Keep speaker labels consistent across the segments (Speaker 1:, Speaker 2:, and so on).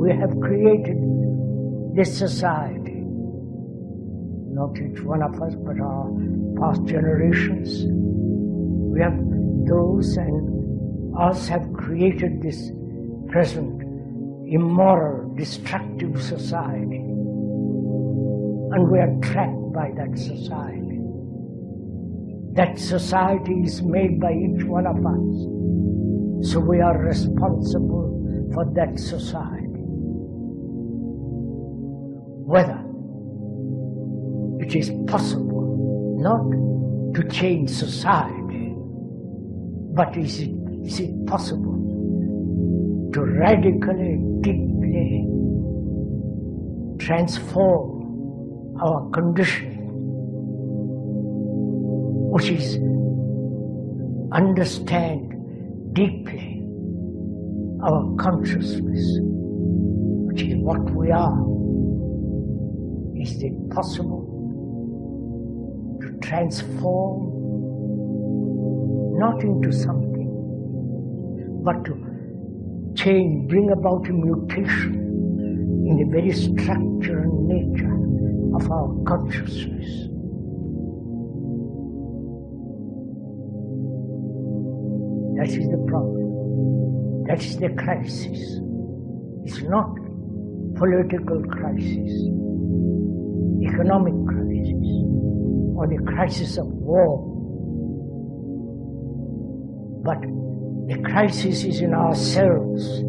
Speaker 1: we have created this society. Not each one of us, but our past generations. We have those and us have created this present immoral, destructive society. And we are trapped by that society. That society is made by each one of us. So we are responsible for that society. Whether it is possible not to change society, but is it possible to radically, deeply transform our condition, which is understand deeply our consciousness, which is what we are. Is it possible to transform not into something, but to change, bring about a mutation in the very structure and nature of our consciousness? That is the problem. That is the crisis. It's not political crisis, economic crisis, or the crisis of war. But the crisis is in ourselves.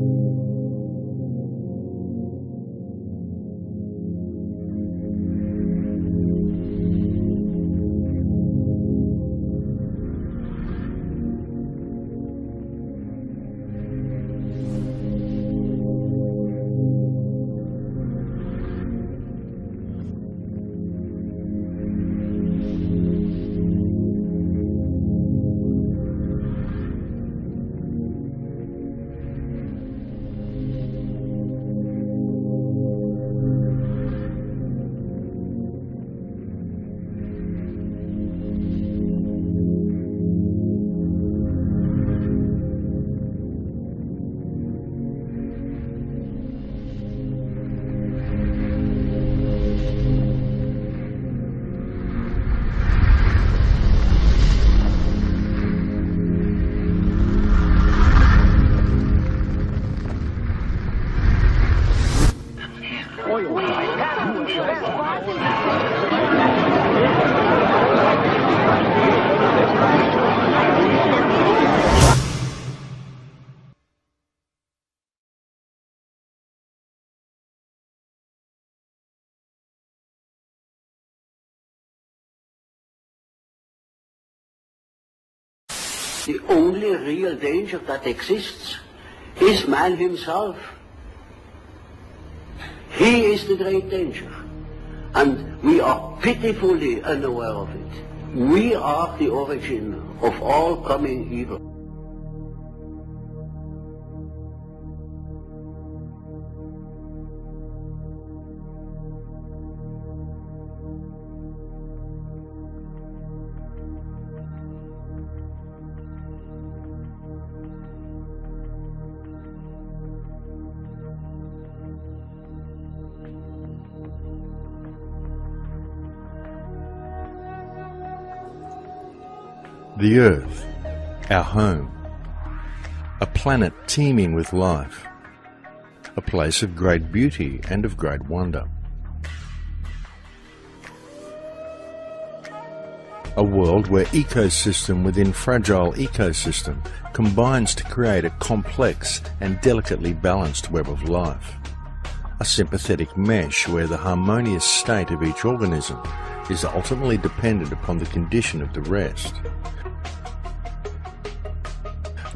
Speaker 2: The only real danger that exists is man himself. He is the great danger, and we are pitifully unaware of it. We are the origin of all coming evil.
Speaker 3: The Earth, our home, a planet teeming with life, a place of great beauty and of great wonder. A world where ecosystem within fragile ecosystem combines to create a complex and delicately balanced web of life. A sympathetic mesh where the harmonious state of each organism is ultimately dependent upon the condition of the rest.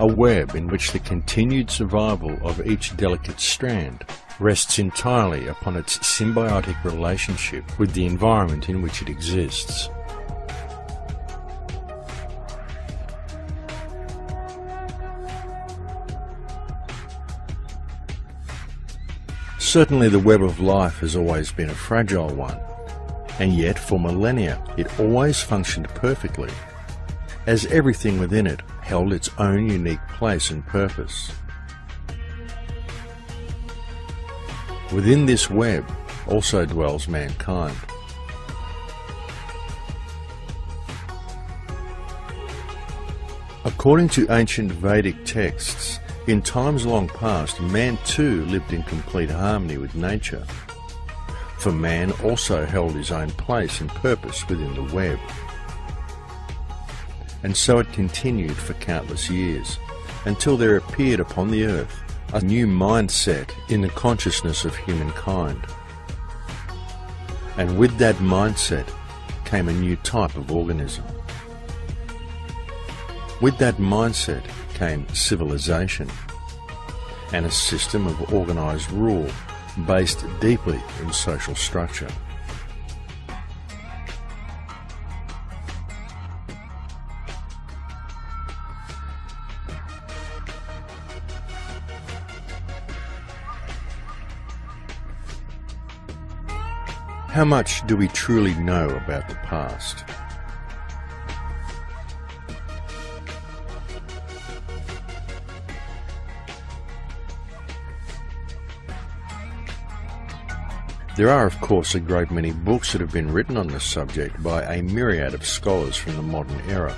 Speaker 3: A web in which the continued survival of each delicate strand rests entirely upon its symbiotic relationship with the environment in which it exists. Certainly the web of life has always been a fragile one, and yet for millennia it always functioned perfectly, as everything within it held its own unique place and purpose. Within this web also dwells mankind. According to ancient Vedic texts, in times long past, man too lived in complete harmony with nature. For man also held his own place and purpose within the web. And so it continued for countless years, until there appeared upon the earth a new mindset in the consciousness of humankind. And with that mindset came a new type of organism. With that mindset came civilization, and a system of organised rule based deeply in social structure. How much do we truly know about the past? There are, of course, a great many books that have been written on this subject by a myriad of scholars from the modern era.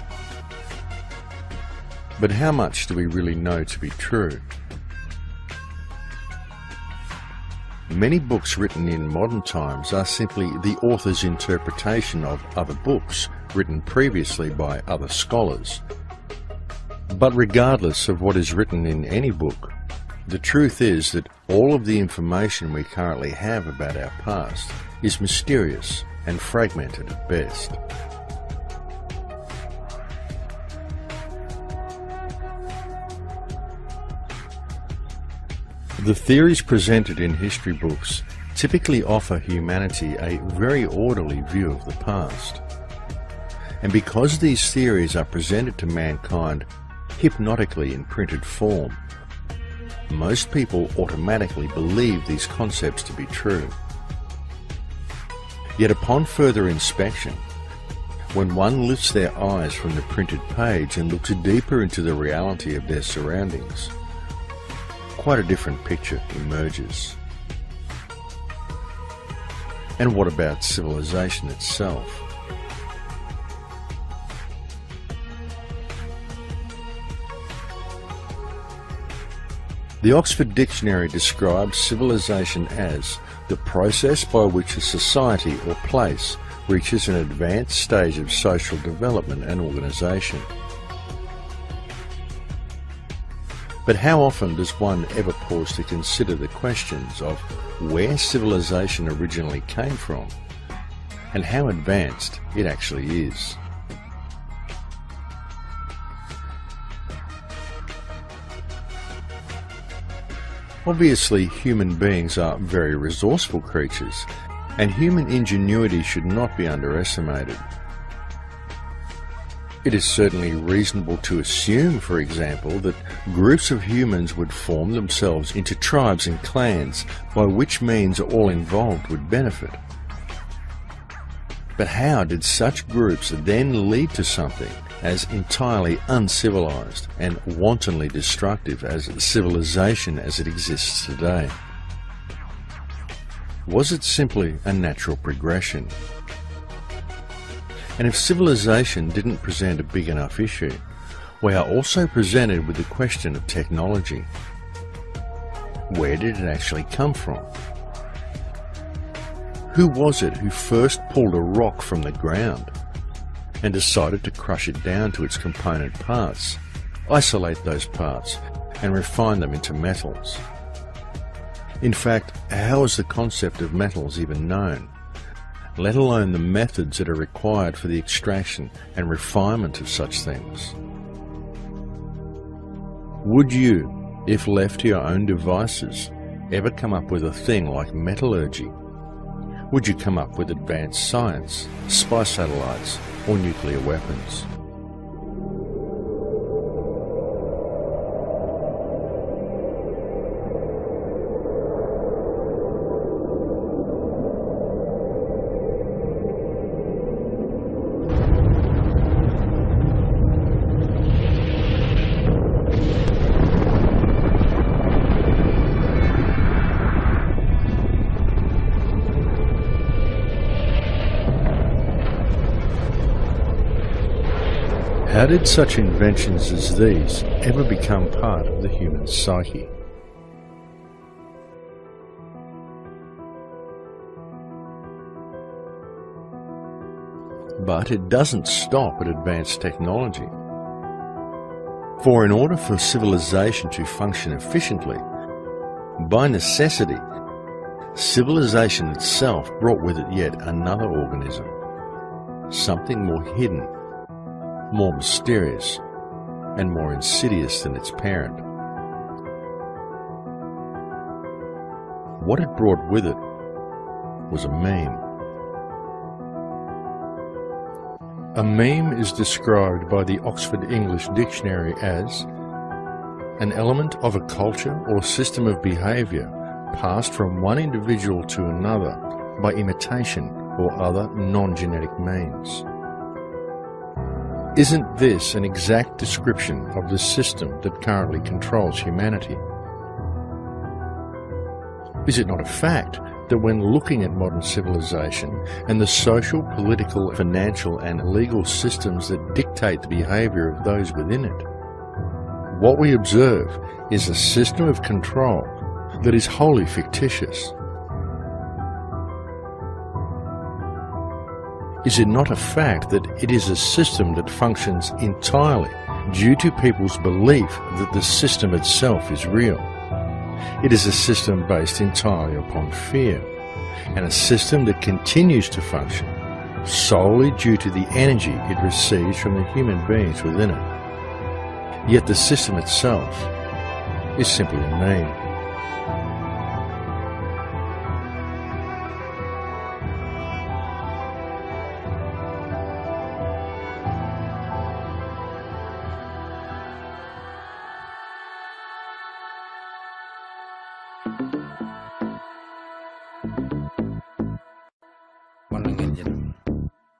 Speaker 3: But how much do we really know to be true? Many books written in modern times are simply the author's interpretation of other books written previously by other scholars. But regardless of what is written in any book, the truth is that all of the information we currently have about our past is mysterious and fragmented at best. The theories presented in history books typically offer humanity a very orderly view of the past. And because these theories are presented to mankind hypnotically in printed form, most people automatically believe these concepts to be true. Yet upon further inspection, when one lifts their eyes from the printed page and looks deeper into the reality of their surroundings, quite a different picture emerges. And what about civilization itself? The Oxford Dictionary describes civilization as the process by which a society or place reaches an advanced stage of social development and organisation. But how often does one ever pause to consider the questions of where civilization originally came from and how advanced it actually is? Obviously, human beings are very resourceful creatures, and human ingenuity should not be underestimated. It is certainly reasonable to assume, for example, that groups of humans would form themselves into tribes and clans, by which means all involved would benefit. But how did such groups then lead to something as entirely uncivilized and wantonly destructive as civilization as it exists today? Was it simply a natural progression? And if civilization didn't present a big enough issue, we are also presented with the question of technology. Where did it actually come from? Who was it who first pulled a rock from the ground and decided to crush it down to its component parts, isolate those parts, and refine them into metals? In fact, how is the concept of metals even known, let alone the methods that are required for the extraction and refinement of such things? Would you, if left to your own devices, ever come up with a thing like metallurgy? Would you come up with advanced science, spy satellites, or nuclear weapons? How did such inventions as these ever become part of the human psyche? But it doesn't stop at advanced technology. For in order for civilization to function efficiently, by necessity, civilization itself brought with it yet another organism, something more hidden, more mysterious, and more insidious than its parent. What it brought with it was a meme. A meme is described by the Oxford English Dictionary as an element of a culture or system of behaviour passed from one individual to another by imitation or other non-genetic means. Isn't this an exact description of the system that currently controls humanity? Is it not a fact that when looking at modern civilization and the social, political, financial and legal systems that dictate the behaviour of those within it, what we observe is a system of control that is wholly fictitious? Is it not a fact that it is a system that functions entirely due to people's belief that the system itself is real? It is a system based entirely upon fear, and a system that continues to function solely due to the energy it receives from the human beings within it. Yet the system itself is simply a meme.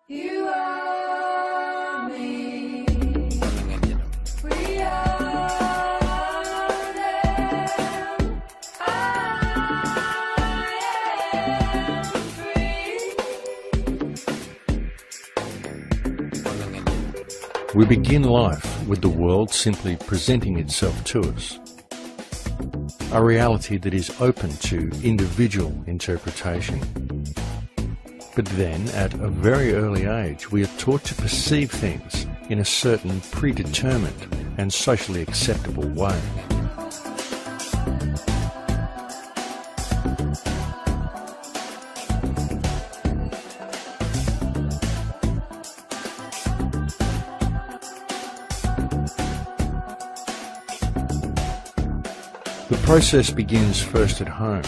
Speaker 4: You are me. We are them. I am free.
Speaker 3: We begin life with the world simply presenting itself to us, a reality that is open to individual interpretation. But then, at a very early age, we are taught to perceive things in a certain predetermined and socially acceptable way. The process begins first at home,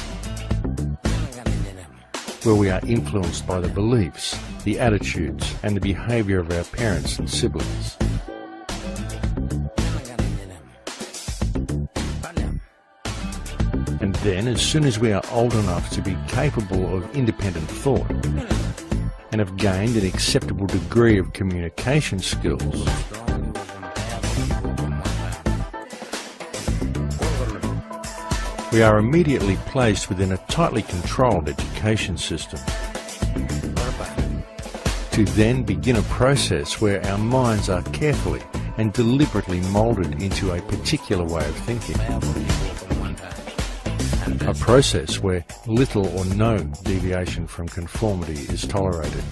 Speaker 3: where we are influenced by the beliefs, the attitudes, and the behaviour of our parents and siblings. And then, as soon as we are old enough to be capable of independent thought, and have gained an acceptable degree of communication skills, we are immediately placed within a tightly controlled education system, to then begin a process where our minds are carefully and deliberately moulded into a particular way of thinking. A process where little or no deviation from conformity is tolerated.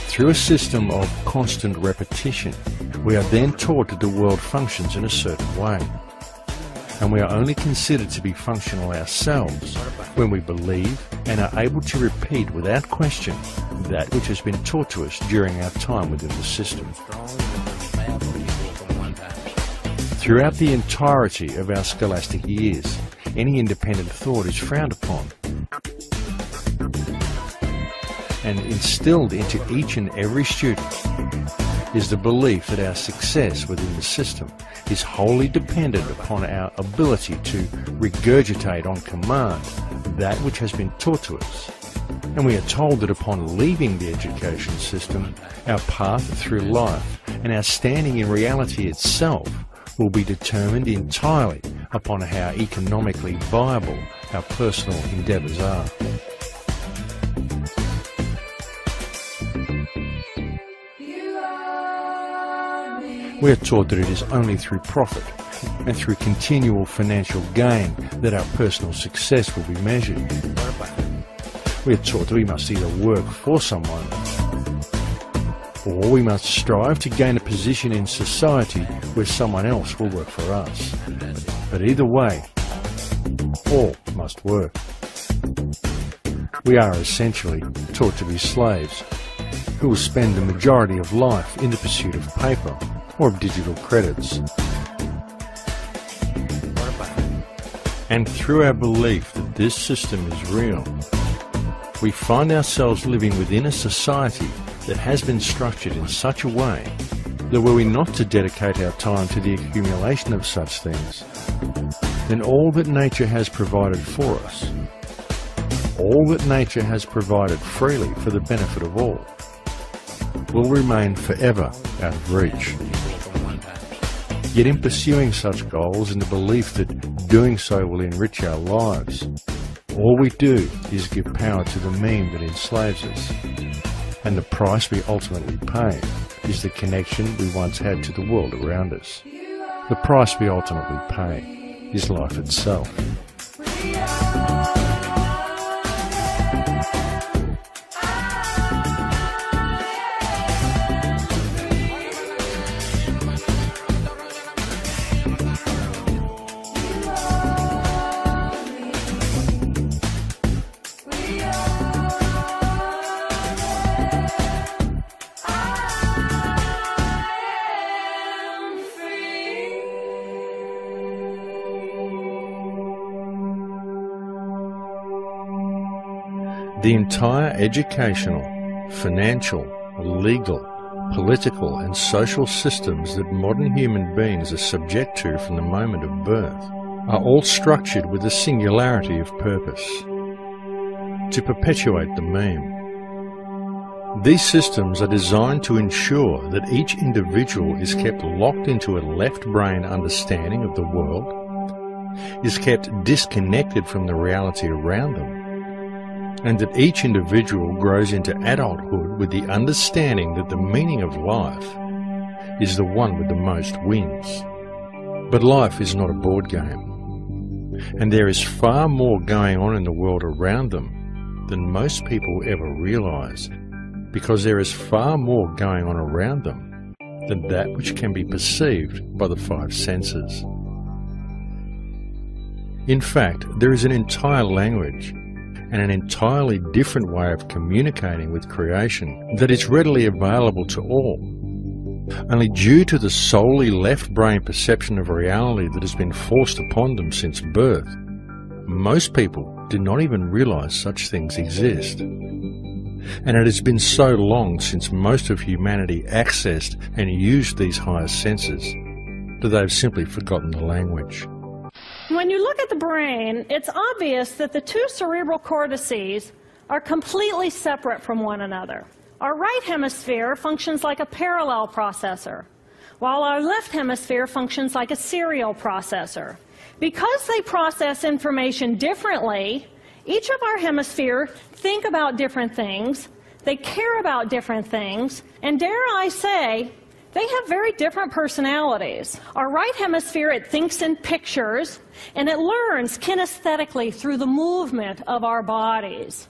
Speaker 3: Through a system of constant repetition, we are then taught that the world functions in a certain way, and we are only considered to be functional ourselves when we believe and are able to repeat without question that which has been taught to us during our time within the system. Throughout the entirety of our scholastic years, any independent thought is frowned upon, and instilled into each and every student is the belief that our success within the system is wholly dependent upon our ability to regurgitate on command that which has been taught to us. And we are told that upon leaving the education system, our path through life and our standing in reality itself will be determined entirely upon how economically viable our personal endeavours are.
Speaker 4: You
Speaker 3: We are taught that it is only through profit and through continual financial gain that our personal success will be measured. We are taught that we must either work for someone or we must strive to gain a position in society where someone else will work for us. But either way, all must work. We are essentially taught to be slaves who will spend the majority of life in the pursuit of paper or of digital credits. And through our belief that this system is real, we find ourselves living within a society that has been structured in such a way that were we not to dedicate our time to the accumulation of such things, then all that nature has provided for us, all that nature has provided freely for the benefit of all, will remain forever out of reach. Yet in pursuing such goals in the belief that doing so will enrich our lives, all we do is give power to the meme that enslaves us. And the price we ultimately pay is the connection we once had to the world around us. The price we ultimately pay is life itself. The entire educational, financial, legal, political and social systems that modern human beings are subject to from the moment of birth are all structured with a singularity of purpose: to perpetuate the meme. These systems are designed to ensure that each individual is kept locked into a left brain understanding of the world, is kept disconnected from the reality around them, and that each individual grows into adulthood with the understanding that the meaning of life is the one with the most wins. But life is not a board game, and there is far more going on in the world around them than most people ever realize, because there is far more going on around them than that which can be perceived by the five senses. In fact, there is an entire language and an entirely different way of communicating with creation that is readily available to all. Only due to the solely left brain perception of reality that has been forced upon them since birth, most people do not even realize such things exist. And it has been so long since most of humanity accessed and used these higher senses that they've simply forgotten the language.
Speaker 5: When you look at the brain, it's obvious that the two cerebral cortices are completely separate from one another. Our right hemisphere functions like a parallel processor, while our left hemisphere functions like a serial processor. Because they process information differently, each of our hemispheres think about different things, they care about different things, and dare I say, they have very different personalities. Our right hemisphere, it thinks in pictures, and it learns kinesthetically through the movement of our bodies.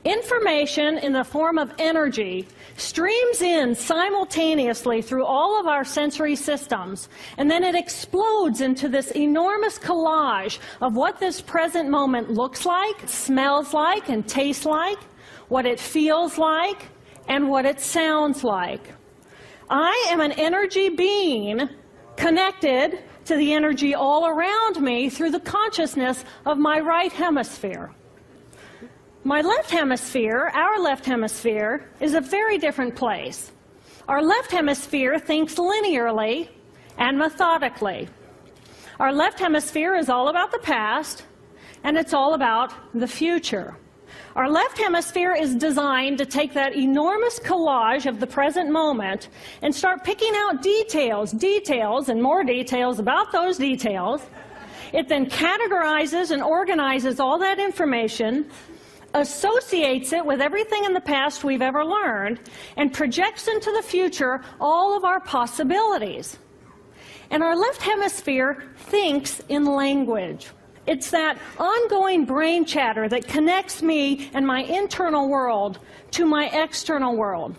Speaker 5: Information in the form of energy streams in simultaneously through all of our sensory systems, and then it explodes into this enormous collage of what this present moment looks like, smells like, and tastes like, what it feels like, and what it sounds like. I am an energy being connected to the energy all around me through the consciousness of my right hemisphere. My left hemisphere, our left hemisphere, is a very different place. Our left hemisphere thinks linearly and methodically. Our left hemisphere is all about the past, and it's all about the future. Our left hemisphere is designed to take that enormous collage of the present moment and start picking out details, and more details about those details. It then categorizes and organizes all that information, associates it with everything in the past we've ever learned, and projects into the future all of our possibilities. And our left hemisphere thinks in language. It's that ongoing brain chatter that connects me and my internal world to my external world.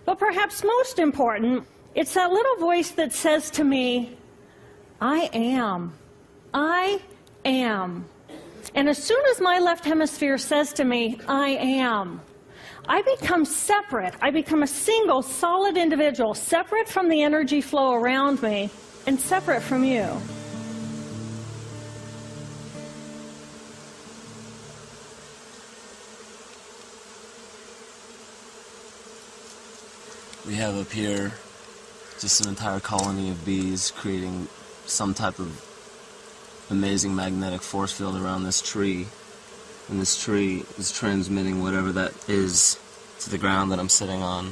Speaker 5: But perhaps most important, it's that little voice that says to me, I am. I am. And as soon as my left hemisphere says to me, I am, I become separate. I become a single, solid individual, separate from the energy flow around me and separate from you.
Speaker 6: We have up here just an entire colony of bees creating some type of amazing magnetic force field around this tree. And this tree is transmitting whatever that is to the ground that I'm sitting on.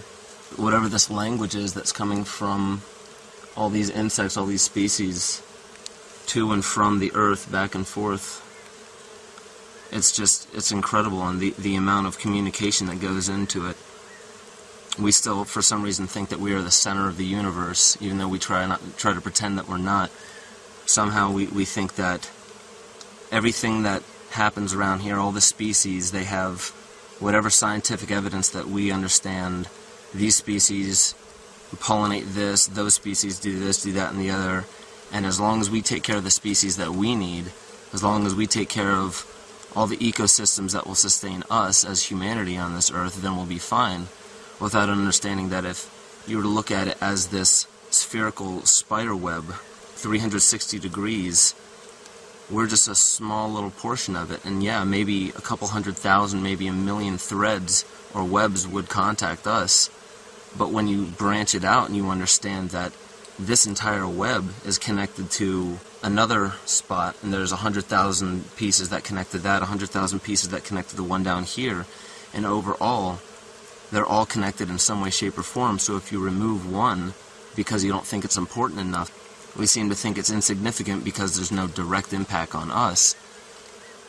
Speaker 6: Whatever this language is that's coming from all these insects, all these species, to and from the earth, back and forth. It's incredible, and the amount of communication that goes into it. We still, for some reason, think that we are the center of the universe, even though we try to pretend that we're not. Somehow we think that everything that happens around here, all the species, they have whatever scientific evidence that we understand. These species pollinate this, those species do this, do that, and the other. And as long as we take care of the species that we need, as long as we take care of all the ecosystems that will sustain us as humanity on this earth, then we'll be fine. Without understanding that if you were to look at it as this spherical spider web, 360 degrees, we're just a small little portion of it. And yeah, maybe a couple 100,000, maybe 1 million threads or webs would contact us. But when you branch it out and you understand that this entire web is connected to another spot, and there's 100,000 pieces that connect to that, 100,000 pieces that connect to the one down here, and overall, they're all connected in some way, shape, or form. So if you remove one because you don't think it's important enough, we seem to think it's insignificant because there's no direct impact on us.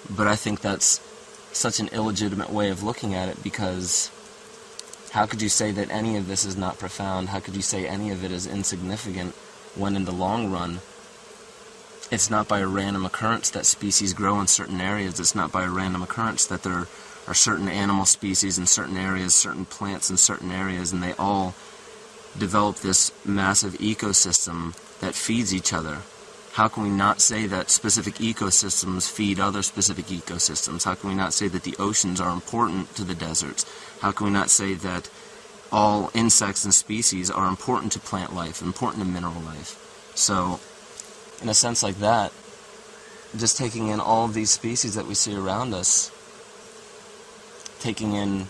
Speaker 6: But I think that's such an illegitimate way of looking at it, because how could you say that any of this is not profound? How could you say any of it is insignificant when in the long run, it's not by a random occurrence that species grow in certain areas. It's not by a random occurrence that there are certain animal species in certain areas, certain plants in certain areas, and they all develop this massive ecosystem that feeds each other. How can we not say that specific ecosystems feed other specific ecosystems? How can we not say that the oceans are important to the deserts? How can we not say that all insects and species are important to plant life, important to mineral life? So, in a sense like that, just taking in all of these species that we see around us, taking in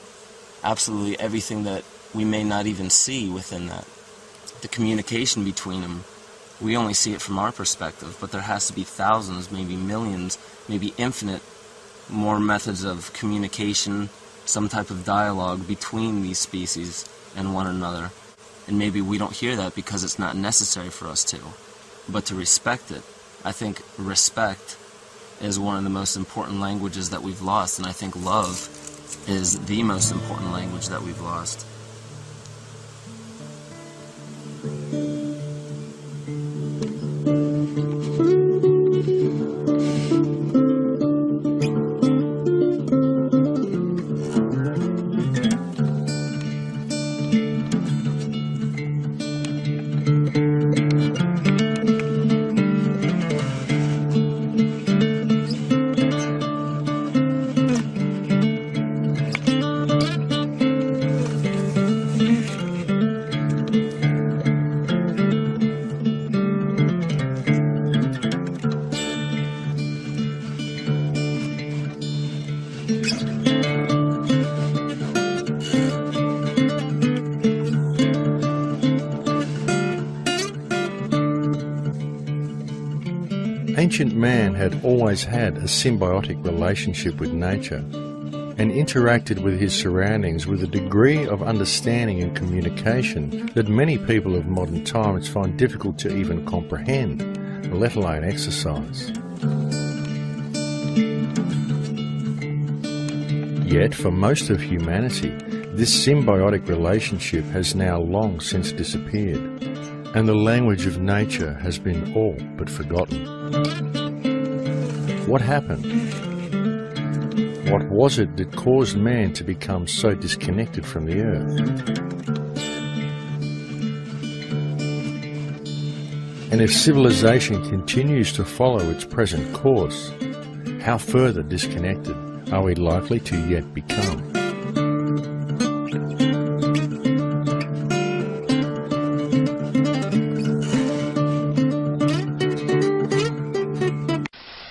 Speaker 6: absolutely everything that we may not even see within that, the communication between them, we only see it from our perspective, but there has to be thousands, maybe millions, maybe infinite more methods of communication, some type of dialogue between these species and one another. And maybe we don't hear that because it's not necessary for us to. But to respect it, I think respect is one of the most important languages that we've lost, and I think love is the most important language that we've lost.
Speaker 3: Ancient man had always had a symbiotic relationship with nature and interacted with his surroundings with a degree of understanding and communication that many people of modern times find difficult to even comprehend, let alone exercise. Yet, for most of humanity, this symbiotic relationship has now long since disappeared, and the language of nature has been all but forgotten. What happened? What was it that caused man to become so disconnected from the earth? And if civilization continues to follow its present course, how further disconnected are we likely to yet become?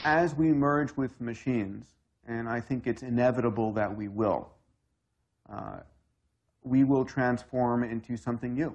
Speaker 7: As we merge with machines, and I think it's inevitable that we will transform into something new.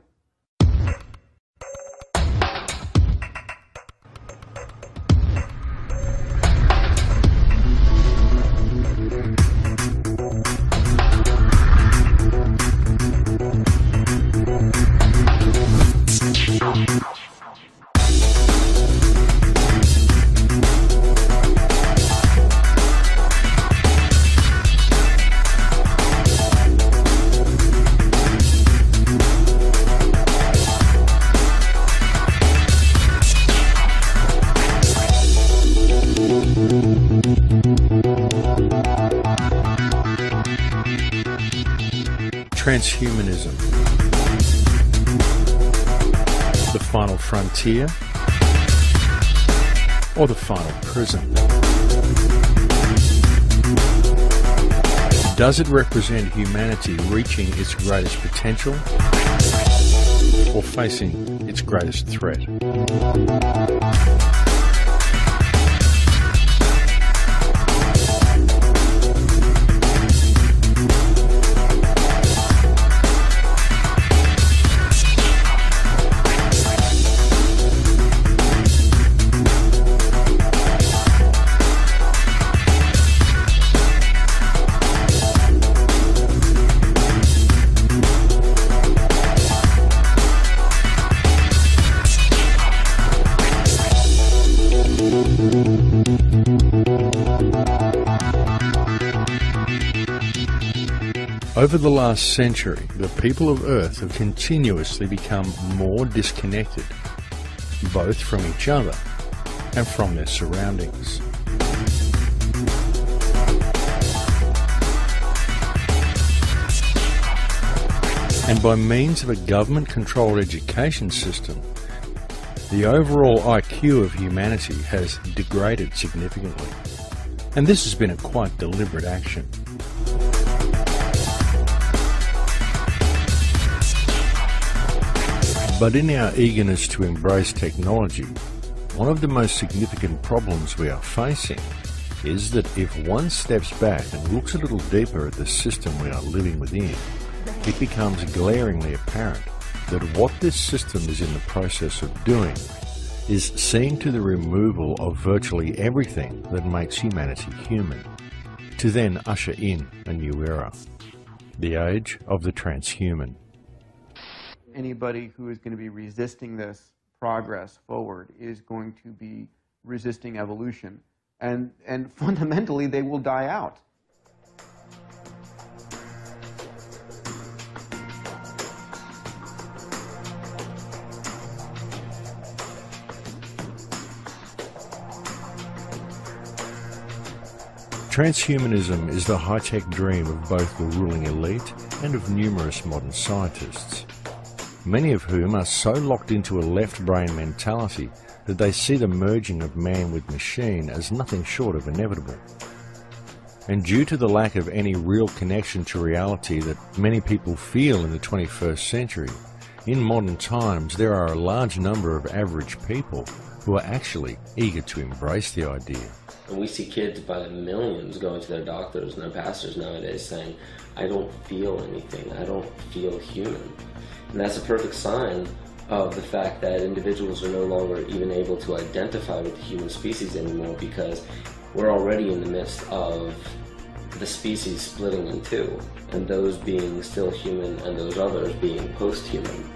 Speaker 3: Transhumanism, the final frontier, or the final prison? Does it represent humanity reaching its greatest potential or facing its greatest threat? Over the last century, the people of Earth have continuously become more disconnected, both from each other and from their surroundings. And by means of a government-controlled education system, the overall IQ of humanity has degraded significantly. And this has been a quite deliberate action. But in our eagerness to embrace technology, one of the most significant problems we are facing is that if one steps back and looks a little deeper at the system we are living within, it becomes glaringly apparent that what this system is in the process of doing is seeing to the removal of virtually everything that makes humanity human, to then usher in a new era, the age of the transhuman.
Speaker 7: Anybody who is going to be resisting this progress forward is going to be resisting evolution, and fundamentally they will die out.
Speaker 3: Transhumanism is the high-tech dream of both the ruling elite and of numerous modern scientists, many of whom are so locked into a left-brain mentality that they see the merging of man with machine as nothing short of inevitable. And due to the lack of any real connection to reality that many people feel in the 21st century, in modern times there are a large number of average people who are actually eager to embrace the idea.
Speaker 6: And we see kids by the millions going to their doctors and their pastors nowadays saying, I don't feel anything, I don't feel human. And that's a perfect sign of the fact that individuals are no longer even able to identify with the human species anymore, because we're already in the midst of the species splitting in two, and those being still human and those others being post-human.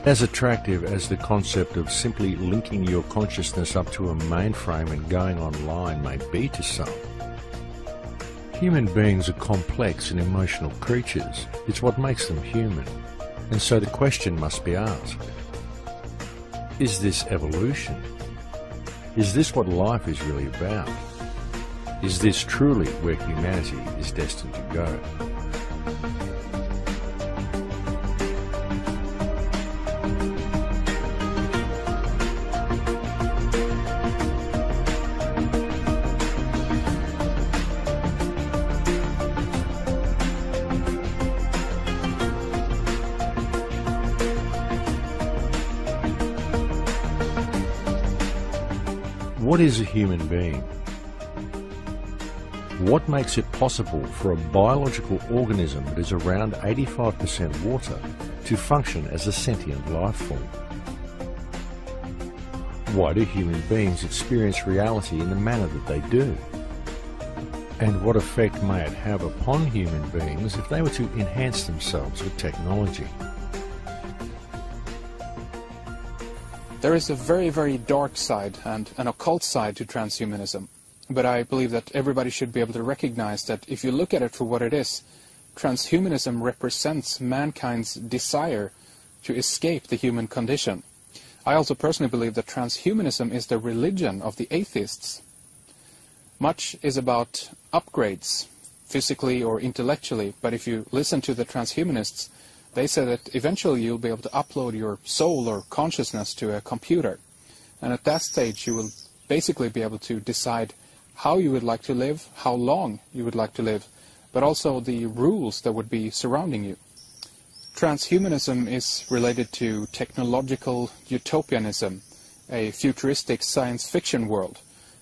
Speaker 3: As attractive as the concept of simply linking your consciousness up to a mainframe and going online may be to some, human beings are complex and emotional creatures. It's what makes them human. And so the question must be asked, is this evolution? Is this what life is really about? Is this truly where humanity is destined to go? What is a human being? What makes it possible for a biological organism that is around 85% water to function as a sentient life form? Why do human beings experience reality in the manner that they do? And what effect may it have upon human beings if they were to enhance themselves with technology?
Speaker 8: There is a very, very dark side and an occult side to transhumanism, but I believe that everybody should be able to recognize that if you look at it for what it is, transhumanism represents mankind's desire to escape the human condition. I also personally believe that transhumanism is the religion of the atheists. Much is about upgrades, physically or intellectually, but if you listen to the transhumanists, they say that eventually you'll be able to upload your soul or consciousness to a computer. And at that stage you will basically be able to decide how you would like to live, how long you would like to live, but also the rules that would be surrounding you. Transhumanism is related to technological utopianism, a futuristic science fiction world,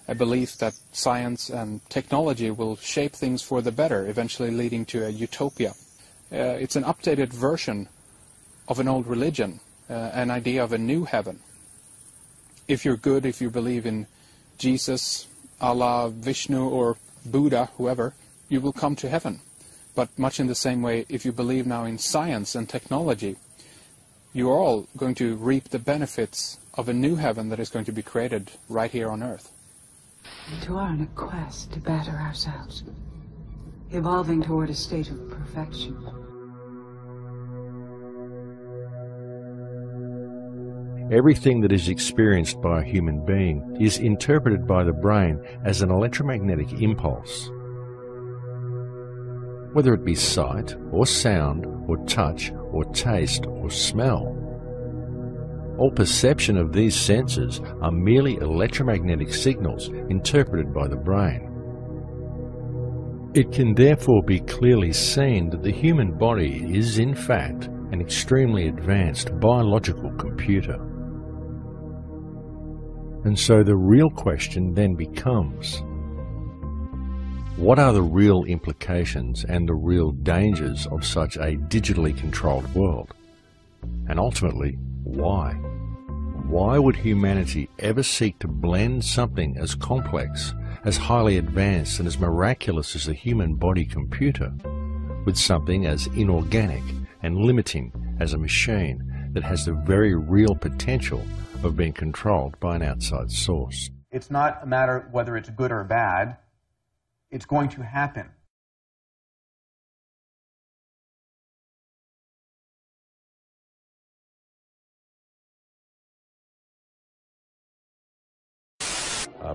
Speaker 8: a belief that science and technology will shape things for the better, eventually leading to a utopia. It's an updated version of an old religion, an idea of a new heaven. If you're good, if you believe in Jesus, Allah, Vishnu, or Buddha, whoever, you will come to heaven. But much in the same way, if you believe now in science and technology, you are all going to reap the benefits of a new heaven that is going to be created right here on earth.
Speaker 9: We are on a quest to better ourselves, evolving toward a state of perfection.
Speaker 3: Everything that is experienced by a human being is interpreted by the brain as an electromagnetic impulse. Whether it be sight, or sound, or touch, or taste, or smell. All perception of these senses are merely electromagnetic signals interpreted by the brain. It can therefore be clearly seen that the human body is in fact an extremely advanced biological computer. And so the real question then becomes, what are the real implications and the real dangers of such a digitally controlled world? And ultimately, why? Why would humanity ever seek to blend something as complex, as highly advanced and as miraculous as the human body computer with something as inorganic and limiting as a machine that has the very real potential of being controlled by an outside source?
Speaker 7: It's not a matter whether it's good or bad. It's going to happen.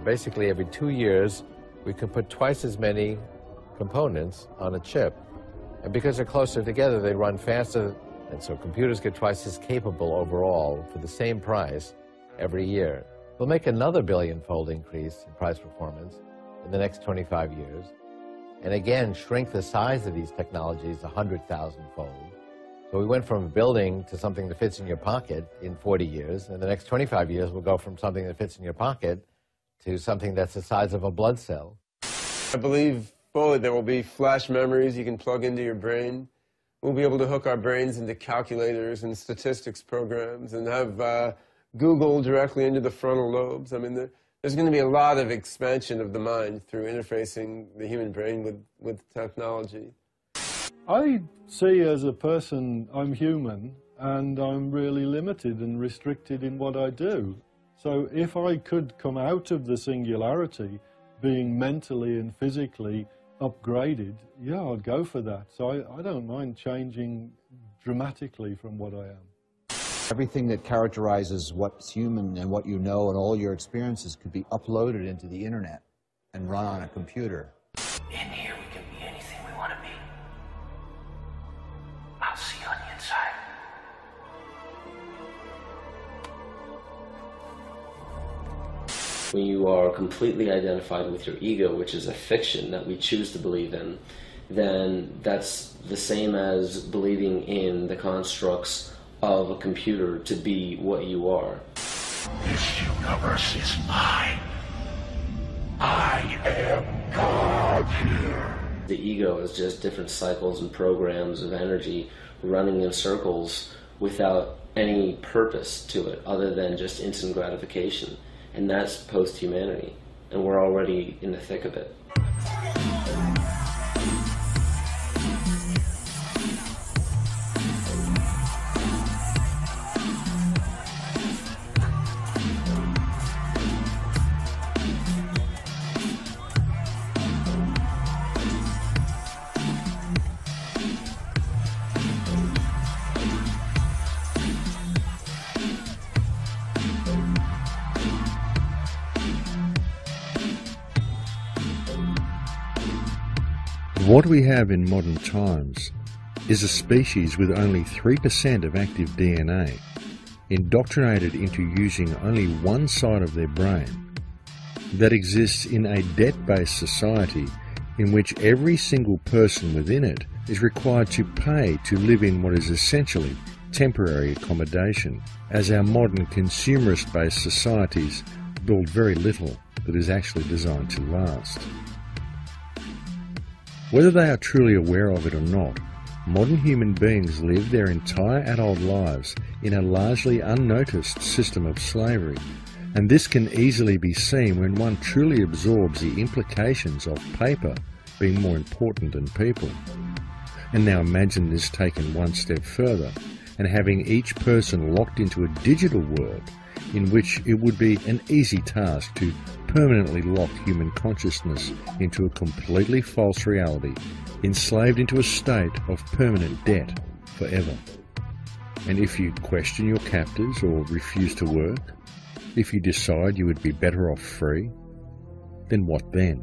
Speaker 10: Basically, every 2 years, we can put twice as many components on a chip. And because they're closer together, they run faster. And so computers get twice as capable overall for the same price every year. We'll make another billion-fold increase in price performance in the next 25 years. And again, shrink the size of these technologies 100,000-fold. So we went from a building to something that fits in your pocket in 40 years. In the next 25 years, we'll go from something that fits in your pocket to something that's the size of a blood cell.
Speaker 11: I believe fully there will be flash memories you can plug into your brain. We'll be able to hook our brains into calculators and statistics programs and have Google directly into the frontal lobes. I mean, there's going to be a lot of expansion of the mind through interfacing the human brain with technology.
Speaker 12: I see as a person, I'm human, and I'm really limited and restricted in what I do. So if I could come out of the singularity being mentally and physically upgraded, yeah, I'd go for that. So I don't mind changing dramatically from what I am.
Speaker 13: Everything that characterizes what's human and what you know and all your experiences could be uploaded into the internet and run on a computer.
Speaker 14: In here we can be anything we want to be. I'll see you on the inside.
Speaker 6: When you are completely identified with your ego, which is a fiction that we choose to believe in, then that's the same as believing in the constructs of a computer to be what you are.
Speaker 14: This universe is mine. I am God here.
Speaker 6: The ego is just different cycles and programs of energy running in circles without any purpose to it other than just instant gratification. And that's post-humanity, and we're already in the thick of it.
Speaker 3: What we have in modern times is a species with only 3% of active DNA, indoctrinated into using only one side of their brain, that exists in a debt-based society in which every single person within it is required to pay to live in what is essentially temporary accommodation, as our modern consumerist-based societies build very little that is actually designed to last. Whether they are truly aware of it or not, modern human beings live their entire adult lives in a largely unnoticed system of slavery, and this can easily be seen when one truly absorbs the implications of paper being more important than people. And now imagine this taken one step further, and having each person locked into a digital world in which it would be an easy task to permanently lock human consciousness into a completely false reality, enslaved into a state of permanent debt forever. And if you question your captors or refuse to work, if you decide you would be better off free, then what then?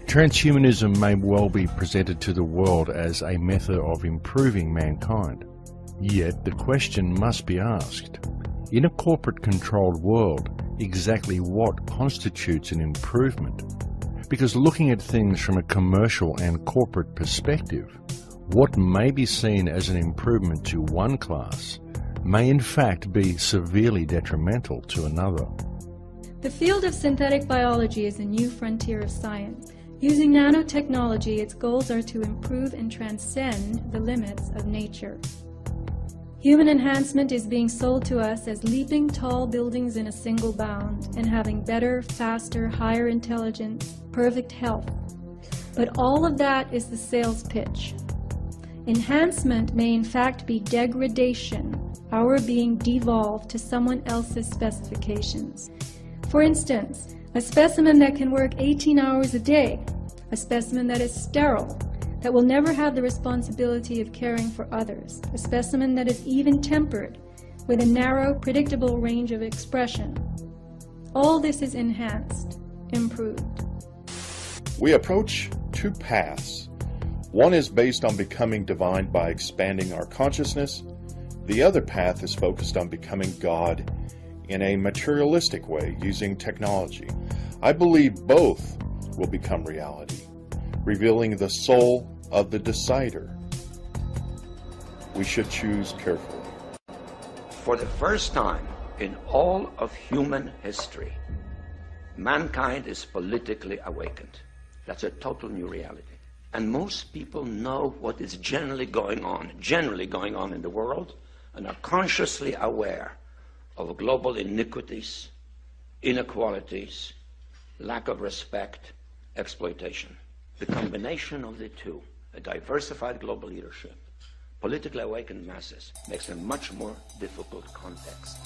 Speaker 3: Transhumanism may well be presented to the world as a method of improving mankind. Yet the question must be asked, in a corporate-controlled world, exactly what constitutes an improvement? Because looking at things from a commercial and corporate perspective, what may be seen as an improvement to one class may in fact be severely detrimental to another.
Speaker 15: The field of synthetic biology is a new frontier of science. Using nanotechnology, its goals are to improve and transcend the limits of nature. Human enhancement is being sold to us as leaping tall buildings in a single bound and having better, faster, higher intelligence, perfect health. But all of that is the sales pitch. Enhancement may in fact be degradation, our being devolved to someone else's specifications. For instance, a specimen that can work 18 hours a day, a specimen that is sterile, that will never have the responsibility of caring for others, a specimen that is even-tempered, with a narrow, predictable range of expression. All this is enhanced, improved.
Speaker 16: We approach two paths. One is based on becoming divine by expanding our consciousness. The other path is focused on becoming God in a materialistic way using technology. I believe both will become reality, revealing the soul of the decider. We should choose carefully.
Speaker 17: For the first time in all of human history, mankind is politically awakened. That's a total new reality. And most people know what is generally going on in the world, and are consciously aware of global iniquities, inequalities, lack of respect, exploitation. The combination of the two, a diversified global leadership, politically awakened masses, makes a much more difficult context.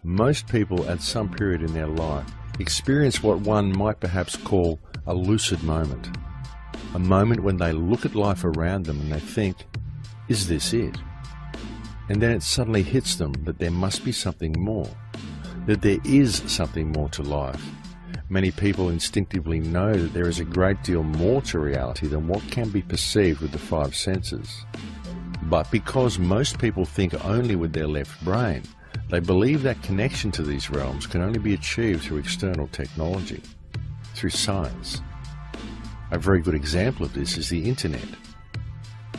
Speaker 3: Most people at some period in their life experience what one might perhaps call a lucid moment. A moment when they look at life around them and they think, is this it? And then it suddenly hits them that there must be something more, that there is something more to life. Many people instinctively know that there is a great deal more to reality than what can be perceived with the five senses. But because most people think only with their left brain, they believe that connection to these realms can only be achieved through external technology, through science. A very good example of this is the internet.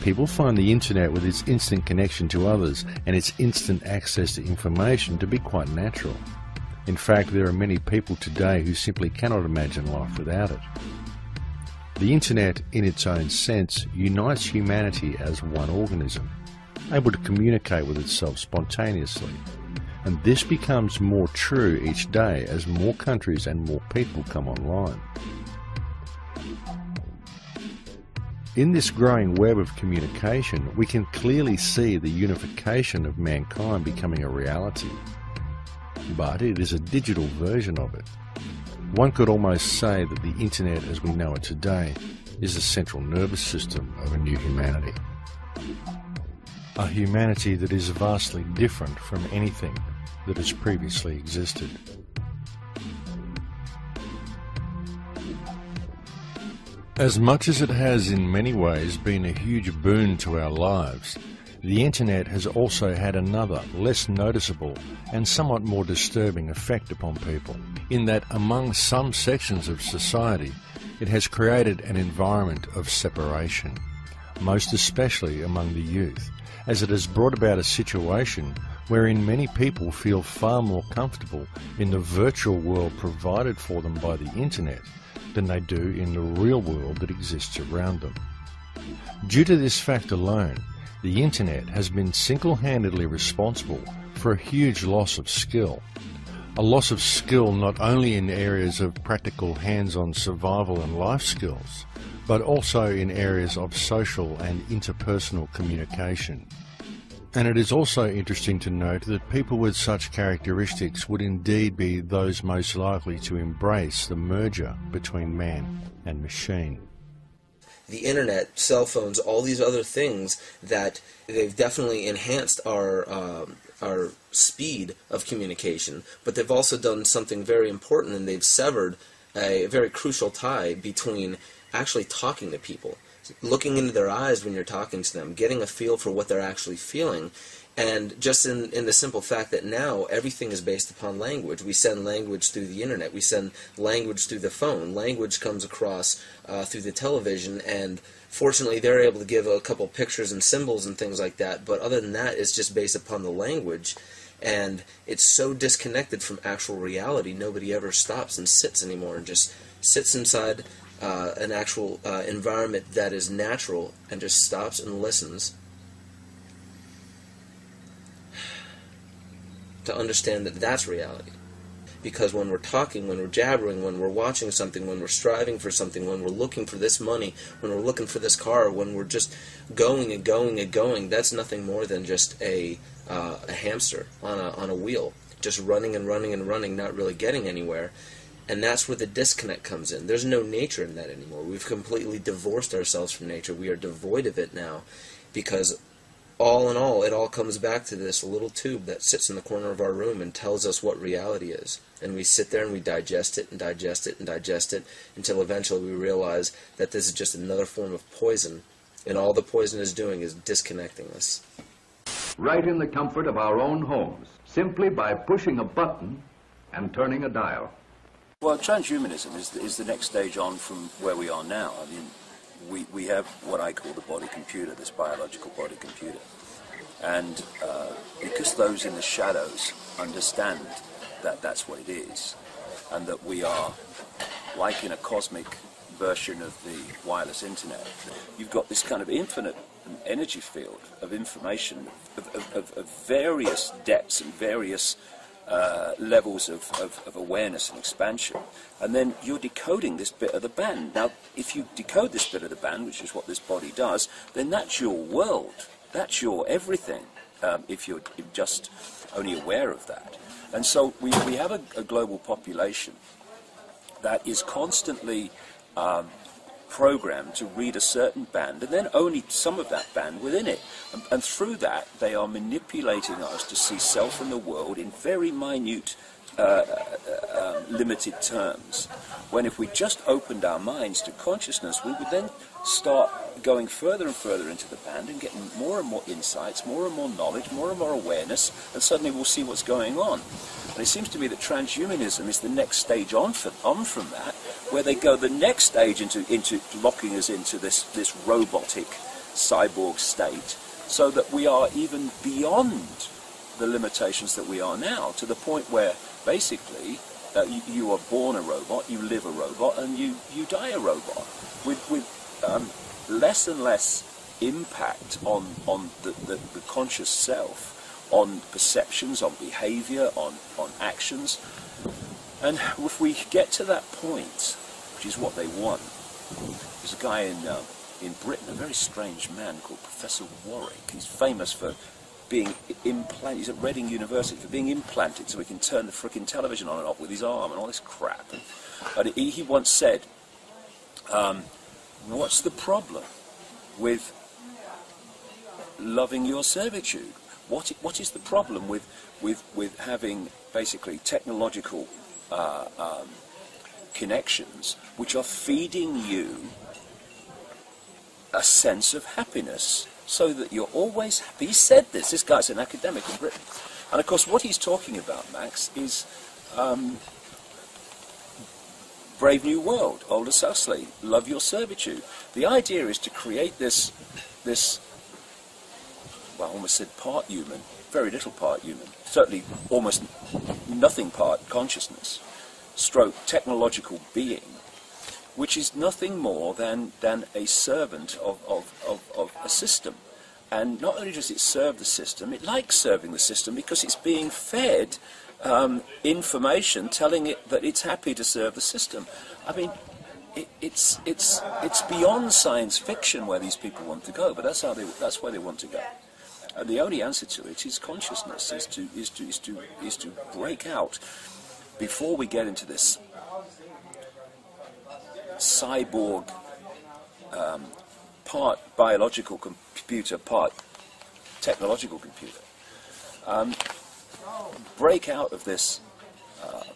Speaker 3: People find the internet with its instant connection to others and its instant access to information to be quite natural. In fact, there are many people today who simply cannot imagine life without it. The internet, in its own sense, unites humanity as one organism, able to communicate with itself spontaneously. And this becomes more true each day as more countries and more people come online. In this growing web of communication, we can clearly see the unification of mankind becoming a reality. But it is a digital version of it. One could almost say that the internet as we know it today is the central nervous system of a new humanity. A humanity that is vastly different from anything that has previously existed. As much as it has in many ways been a huge boon to our lives, the internet has also had another, less noticeable and somewhat more disturbing effect upon people, in that among some sections of society it has created an environment of separation, most especially among the youth, as it has brought about a situation wherein many people feel far more comfortable in the virtual world provided for them by the internet than they do in the real world that exists around them. Due to this fact alone, the internet has been single-handedly responsible for a huge loss of skill. A loss of skill not only in areas of practical hands-on survival and life skills, but also in areas of social and interpersonal communication. And it is also interesting to note that people with such characteristics would indeed be those most likely to embrace the merger between man and machine.
Speaker 6: The internet, cell phones, all these other things that they've definitely enhanced our speed of communication, but they've also done something very important, and they've severed a very crucial tie between actually talking to people, looking into their eyes when you're talking to them, getting a feel for what they're actually feeling, and just in the simple fact that now everything is based upon language. We send language through the internet, we send language through the phone, language comes across through the television, and fortunately they're able to give a couple pictures and symbols and things like that, but other than that it's just based upon the language, and it's so disconnected from actual reality. Nobody ever stops and sits anymore and just sits inside an actual environment that is natural and just stops and listens to understand that that's reality. Because when we're talking, when we're jabbering, when we're watching something, when we're striving for something, when we're looking for this money, when we're looking for this car, when we're just going and going and going, that's nothing more than just a hamster on a wheel, just running and running and running, not really getting anywhere. And that's where the disconnect comes in. There's no nature in that anymore. We've completely divorced ourselves from nature. We are devoid of it now, because all in all, it all comes back to this little tube that sits in the corner of our room and tells us what reality is. And we sit there and we digest it and digest it and digest it until eventually we realize that this is just another form of poison. And all the poison is doing is disconnecting us.
Speaker 18: Right in the comfort of our own homes, simply by pushing a button and turning a dial.
Speaker 19: Well, transhumanism is the next stage on from where we are now. I mean, we have what I call the body computer, this biological body computer. And because those in the shadows understand that that's what it is, and that we are like in a cosmic version of the wireless internet, you've got this kind of infinite energy field of information of various depths and various levels of awareness and expansion, and then you're decoding this bit of the band. Now, if you decode this bit of the band, which is what this body does, then that's your world, that's your everything, if you're just only aware of that. And so we have a global population that is constantly programmed to read a certain band, and then only some of that band within it. And through that, they are manipulating us to see self and the world in very minute, limited terms. When if we just opened our minds to consciousness, we would then start going further and further into the band and getting more and more insights, more and more knowledge, more and more awareness, and suddenly we'll see what's going on. And it seems to me that transhumanism is the next stage on from that, where they go the next stage into locking us into this robotic cyborg state, so that we are even beyond the limitations that we are now, to the point where basically you are born a robot, you live a robot, and you die a robot, with less and less impact on the conscious self, on perceptions, on behavior, on actions. And if we get to that point, which is what they want, there's a guy in Britain, a very strange man called Professor Warwick. He's famous for being implanted, he's at Reading University, for being implanted so he can turn the frickin' television on and off with his arm and all this crap. But he once said, what's the problem with loving your servitude? What is the problem with having basically technological connections which are feeding you a sense of happiness, so that you're always happy? He said this guy's an academic in Britain. And of course what he's talking about, Max, is Brave New World, Aldous Huxley, love your servitude. The idea is to create this well, I almost said part human, very little part human, certainly almost nothing part consciousness, stroke technological being, which is nothing more than a servant of a system. And not only does it serve the system, it likes serving the system because it's being fed information telling it that it's happy to serve the system. I mean, it's beyond science fiction where these people want to go, but that's where they want to go. And the only answer to it is consciousness, is to break out before we get into this cyborg, part biological computer, part technological computer. Break out of this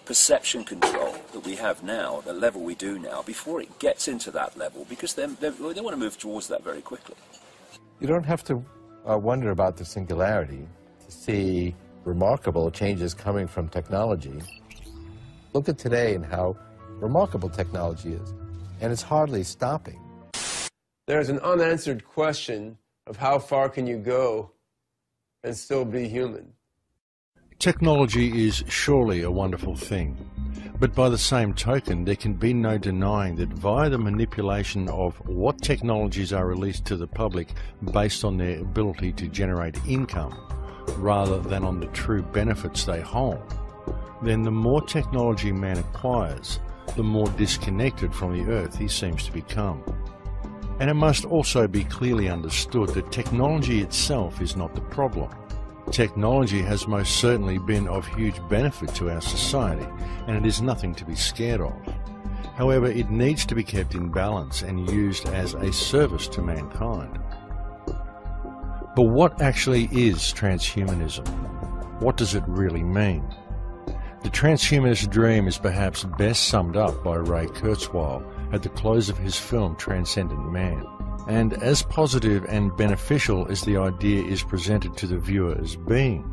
Speaker 19: perception control that we have now, the level we do now, before it gets into that level, because they want to move towards that very quickly.
Speaker 10: You don't have to wonder about the singularity to see remarkable changes coming from technology. Look at today and how remarkable technology is, and it's hardly stopping.
Speaker 11: There's an unanswered question of how far can you go and still be human?
Speaker 3: Technology is surely a wonderful thing, but by the same token, there can be no denying that via the manipulation of what technologies are released to the public based on their ability to generate income, rather than on the true benefits they hold, then the more technology man acquires, the more disconnected from the earth he seems to become. And it must also be clearly understood that technology itself is not the problem. Technology has most certainly been of huge benefit to our society, and it is nothing to be scared of. However, it needs to be kept in balance and used as a service to mankind. But what actually is transhumanism? What does it really mean? The transhumanist dream is perhaps best summed up by Ray Kurzweil at the close of his film Transcendent Man. And as positive and beneficial as the idea is presented to the viewer as being,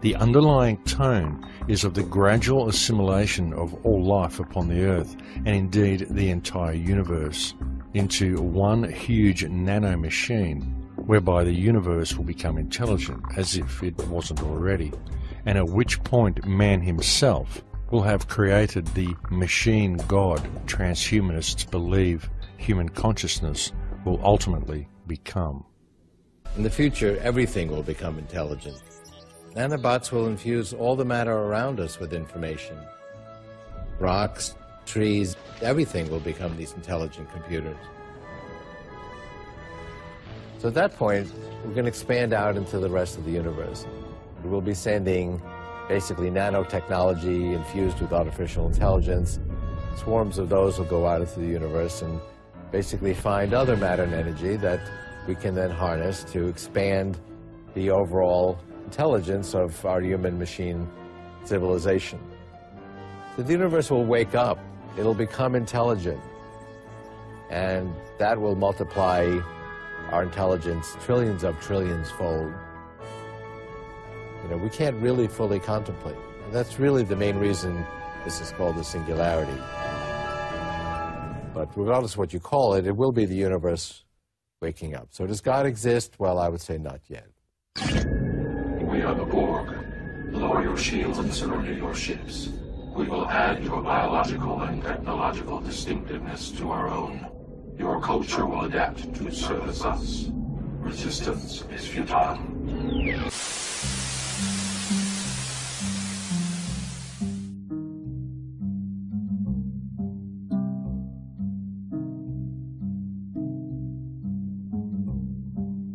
Speaker 3: the underlying tone is of the gradual assimilation of all life upon the earth, and indeed the entire universe, into one huge nano-machine whereby the universe will become intelligent, as if it wasn't already, and at which point man himself will have created the machine god transhumanists believe human consciousness will ultimately become.
Speaker 10: In the future, everything will become intelligent. Nanobots will infuse all the matter around us with information. Rocks, trees, everything will become these intelligent computers. So at that point, we're going to expand out into the rest of the universe. We'll be sending basically nanotechnology infused with artificial intelligence. Swarms of those will go out into the universe and basically find other matter and energy that we can then harness to expand the overall intelligence of our human-machine civilization. So the universe will wake up. It'll become intelligent. And that will multiply our intelligence trillions of trillions fold. You know, we can't really fully contemplate. And that's really the main reason this is called the singularity. But regardless of what you call it, it will be the universe waking up. So does God exist? Well, I would say not yet.
Speaker 14: We are the Borg. Lower your shields and surrender your ships. We will add your biological and technological distinctiveness to our own. Your culture will adapt to service us. Resistance is futile.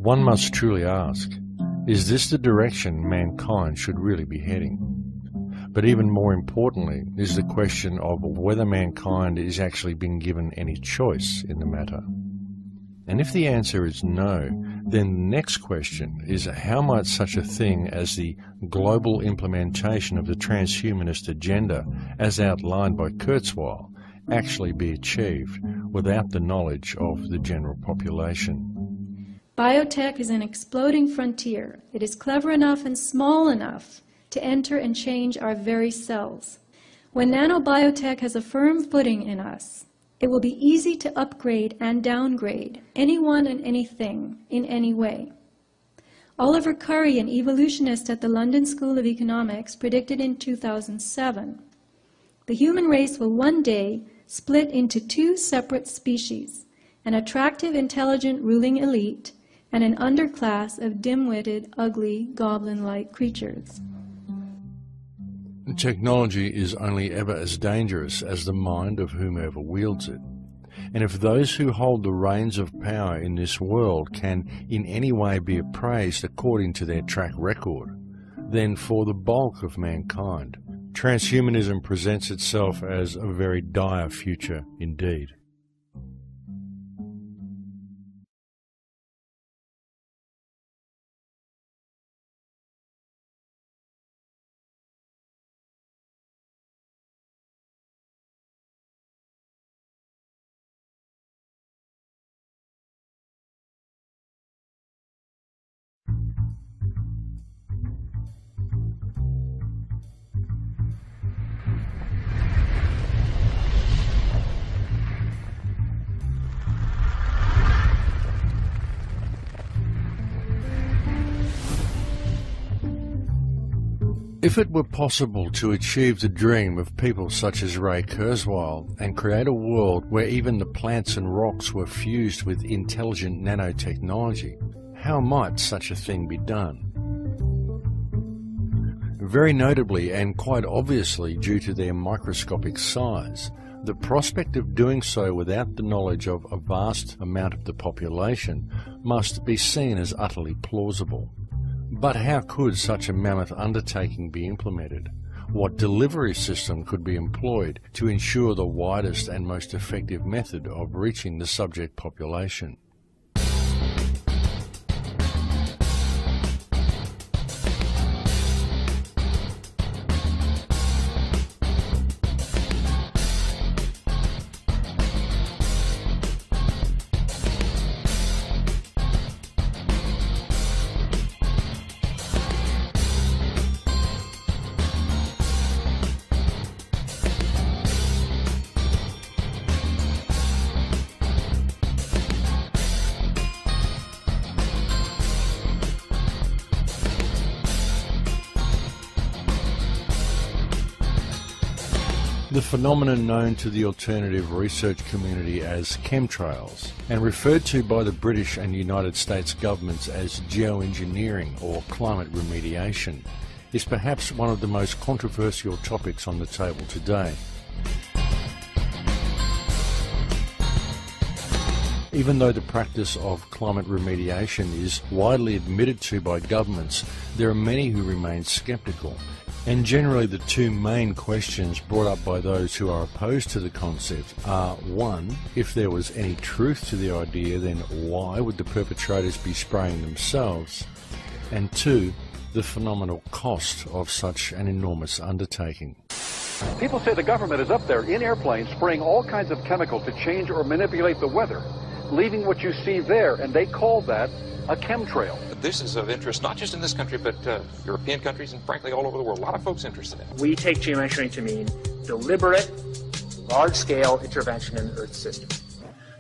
Speaker 3: One must truly ask, is this the direction mankind should really be heading? But even more importantly is the question of whether mankind is actually being given any choice in the matter. And if the answer is no, then the next question is how might such a thing as the global implementation of the transhumanist agenda as outlined by Kurzweil actually be achieved without the knowledge of the general population?
Speaker 15: Biotech is an exploding frontier. It is clever enough and small enough to enter and change our very cells. When nanobiotech has a firm footing in us, it will be easy to upgrade and downgrade anyone and anything in any way. Oliver Curry, an evolutionist at the London School of Economics, predicted in 2007, the human race will one day split into two separate species, an attractive, intelligent ruling elite and an underclass of dim-witted, ugly, goblin-like creatures.
Speaker 3: Technology is only ever as dangerous as the mind of whomever wields it. And if those who hold the reins of power in this world can in any way be appraised according to their track record, then for the bulk of mankind, transhumanism presents itself as a very dire future indeed. If it were possible to achieve the dream of people such as Ray Kurzweil and create a world where even the plants and rocks were fused with intelligent nanotechnology, how might such a thing be done? Very notably and quite obviously due to their microscopic size, the prospect of doing so without the knowledge of a vast amount of the population must be seen as utterly plausible. But how could such a mammoth undertaking be implemented? What delivery system could be employed to ensure the widest and most effective method of reaching the subject population? The phenomenon known to the alternative research community as chemtrails, and referred to by the British and United States governments as geoengineering or climate remediation, is perhaps one of the most controversial topics on the table today. Even though the practice of climate remediation is widely admitted to by governments, there are many who remain sceptical. And generally the two main questions brought up by those who are opposed to the concept are, one, if there was any truth to the idea, then why would the perpetrators be spraying themselves? And two, the phenomenal cost of such an enormous undertaking.
Speaker 20: People say the government is up there in airplanes spraying all kinds of chemicals to change or manipulate the weather, leaving what you see there, and they call that a chemtrail.
Speaker 21: This is of interest not just in this country, but European countries and frankly all over the world. A lot of folks interested in it.
Speaker 22: We take geoengineering to mean deliberate, large-scale intervention in the Earth's system.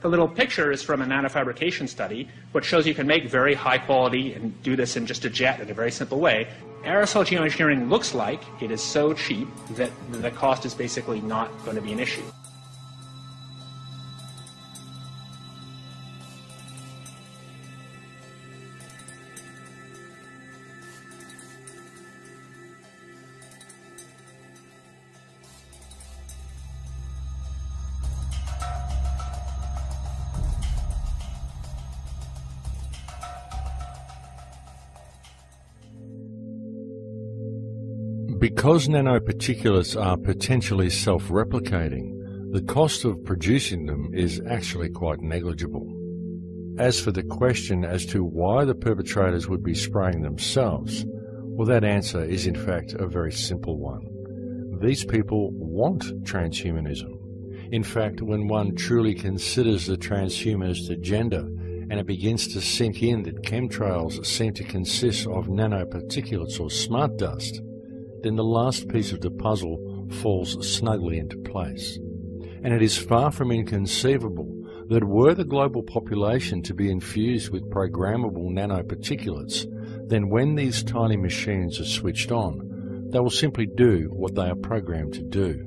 Speaker 22: The little picture is from a nanofabrication study, which shows you can make very high quality and do this in just a jet in a very simple way. Aerosol geoengineering looks like it is so cheap that the cost is basically not going to be an issue.
Speaker 3: Because nanoparticulates are potentially self-replicating, the cost of producing them is actually quite negligible. As for the question as to why the perpetrators would be spraying themselves, well, that answer is in fact a very simple one. These people want transhumanism. In fact, when one truly considers the transhumanist agenda, and it begins to sink in that chemtrails seem to consist of nanoparticulates or smart dust, then the last piece of the puzzle falls snugly into place. And it is far from inconceivable that were the global population to be infused with programmable nanoparticulates, then when these tiny machines are switched on, they will simply do what they are programmed to do.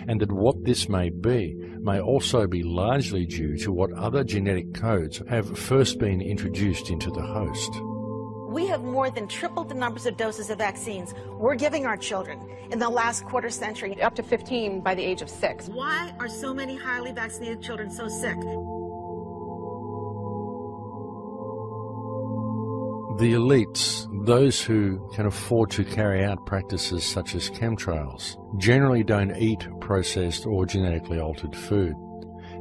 Speaker 3: And that what this may be may also be largely due to what other genetic codes have first been introduced into the host.
Speaker 23: We have more than tripled the numbers of doses of vaccines we're giving our children in the last quarter century.
Speaker 24: Up to 15 by the age of 6.
Speaker 23: Why are so many highly vaccinated children so sick?
Speaker 3: The elites, those who can afford to carry out practices such as chemtrails, generally don't eat processed or genetically altered food,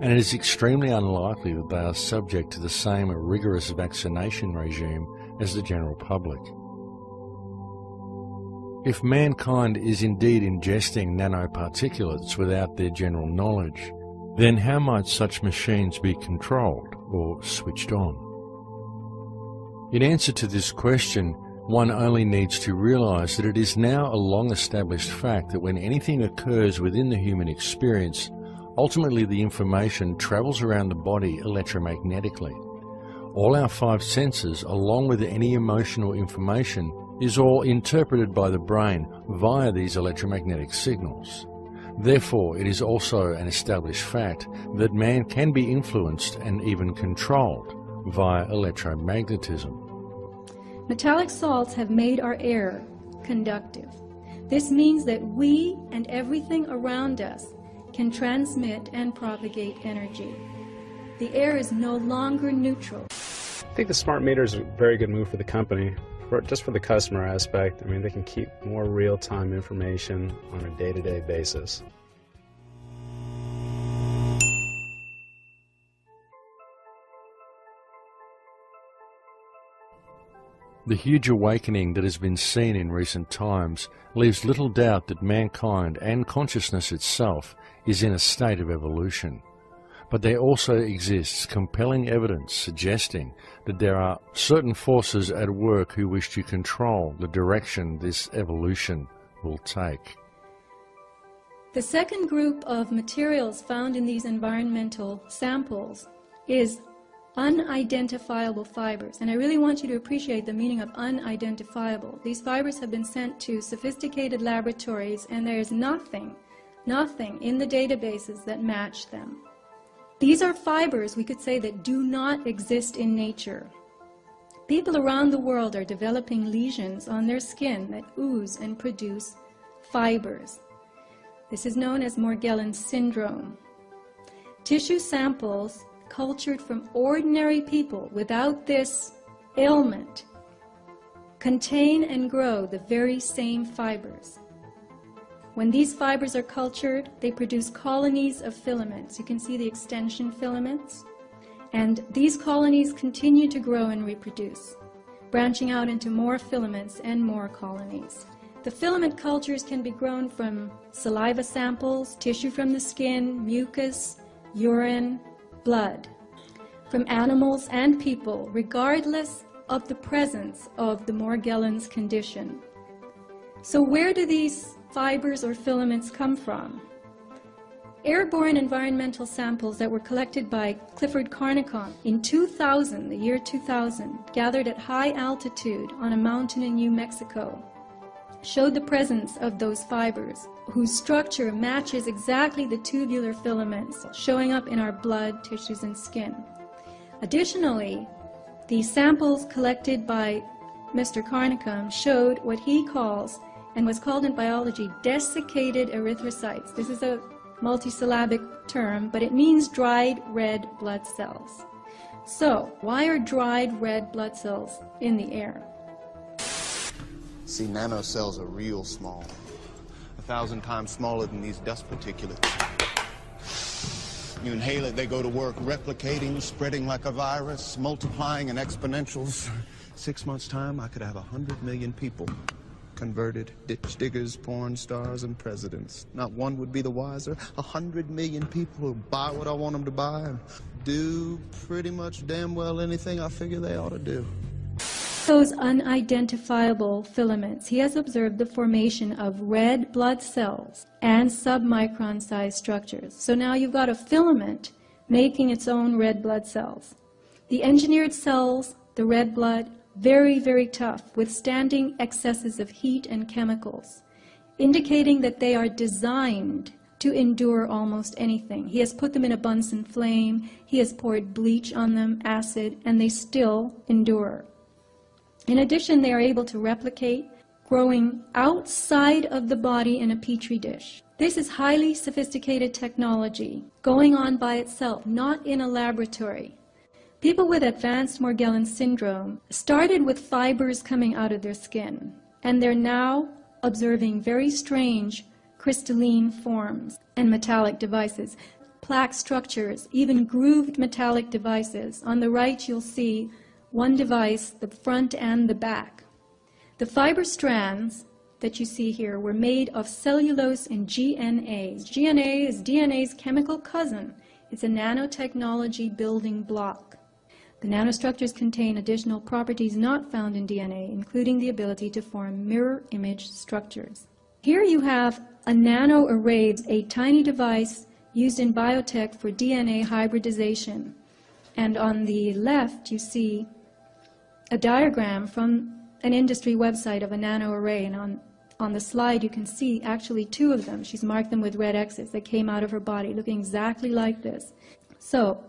Speaker 3: and it is extremely unlikely that they are subject to the same rigorous vaccination regime as the general public. If mankind is indeed ingesting nanoparticulates without their general knowledge, then how might such machines be controlled or switched on? In answer to this question, one only needs to realize that it is now a long-established fact that when anything occurs within the human experience, ultimately the information travels around the body electromagnetically. All our 5 senses, along with any emotional information, is all interpreted by the brain via these electromagnetic signals. Therefore, it is also an established fact that man can be influenced and even controlled via electromagnetism.
Speaker 15: Metallic salts have made our air conductive. This means that we and everything around us can transmit and propagate energy. The air is no longer neutral.
Speaker 25: I think the smart meter is a very good move for the company, just for the customer aspect. I mean, they can keep more real-time information on a day-to-day basis.
Speaker 3: The huge awakening that has been seen in recent times leaves little doubt that mankind and consciousness itself is in a state of evolution. But there also exists compelling evidence suggesting that there are certain forces at work who wish to control the direction this evolution will take.
Speaker 15: The second group of materials found in these environmental samples is unidentifiable fibers. And I really want you to appreciate the meaning of unidentifiable. These fibers have been sent to sophisticated laboratories, and there is nothing nothing in the databases that match them. These are fibers, we could say, that do not exist in nature. People around the world are developing lesions on their skin that ooze and produce fibers. This is known as Morgellons syndrome. Tissue samples cultured from ordinary people without this ailment contain and grow the very same fibers. When these fibers are cultured, they produce colonies of filaments. You can see the extension filaments. And these colonies continue to grow and reproduce, branching out into more filaments and more colonies. The filament cultures can be grown from saliva samples, tissue from the skin, mucus, urine, blood, from animals and people, regardless of the presence of the Morgellons condition. So where do these fibers or filaments come from? Airborne environmental samples that were collected by Clifford Carnicom in 2000, the year 2000, gathered at high altitude on a mountain in New Mexico, showed the presence of those fibers, whose structure matches exactly the tubular filaments showing up in our blood, tissues, and skin. Additionally, the samples collected by Mr. Carnicom showed what he calls, and was called in biology, desiccated erythrocytes. This is a multisyllabic term, but it means dried red blood cells. So, why are dried red blood cells in the air?
Speaker 1: See, nanocells are real small. 1,000 times smaller than these dust particulates. You inhale it, they go to work replicating, spreading like a virus, multiplying in exponentials. 6 months' time, I could have 100 million people. Converted, ditch diggers, porn stars, and presidents. Not one would be the wiser. 100 million people who buy what I want them to buy and do pretty much damn well anything I figure they ought to do.
Speaker 15: Those unidentifiable filaments, he has observed the formation of red blood cells and submicron-sized structures. So now you've got a filament making its own red blood cells. The engineered cells, the red blood, very, very tough, withstanding excesses of heat and chemicals, indicating that they are designed to endure almost anything. He has put them in a Bunsen flame, he has poured bleach on them, acid, and they still endure. In addition, they are able to replicate, growing outside of the body in a petri dish. This is highly sophisticated technology, going on by itself, not in a laboratory. People with advanced Morgellons syndrome started with fibers coming out of their skin, and they're now observing very strange crystalline forms and metallic devices, plaque structures, even grooved metallic devices. On the right you'll see one device, the front and the back. The fiber strands that you see here were made of cellulose and GNA. GNA is DNA's chemical cousin. It's a nanotechnology building block. The nanostructures contain additional properties not found in DNA, including the ability to form mirror image structures. Here you have a nanoarray, a tiny device used in biotech for DNA hybridization. And on the left you see a diagram from an industry website of a nanoarray, and on the slide you can see actually two of them. She's marked them with red X's that came out of her body, looking exactly like this. So,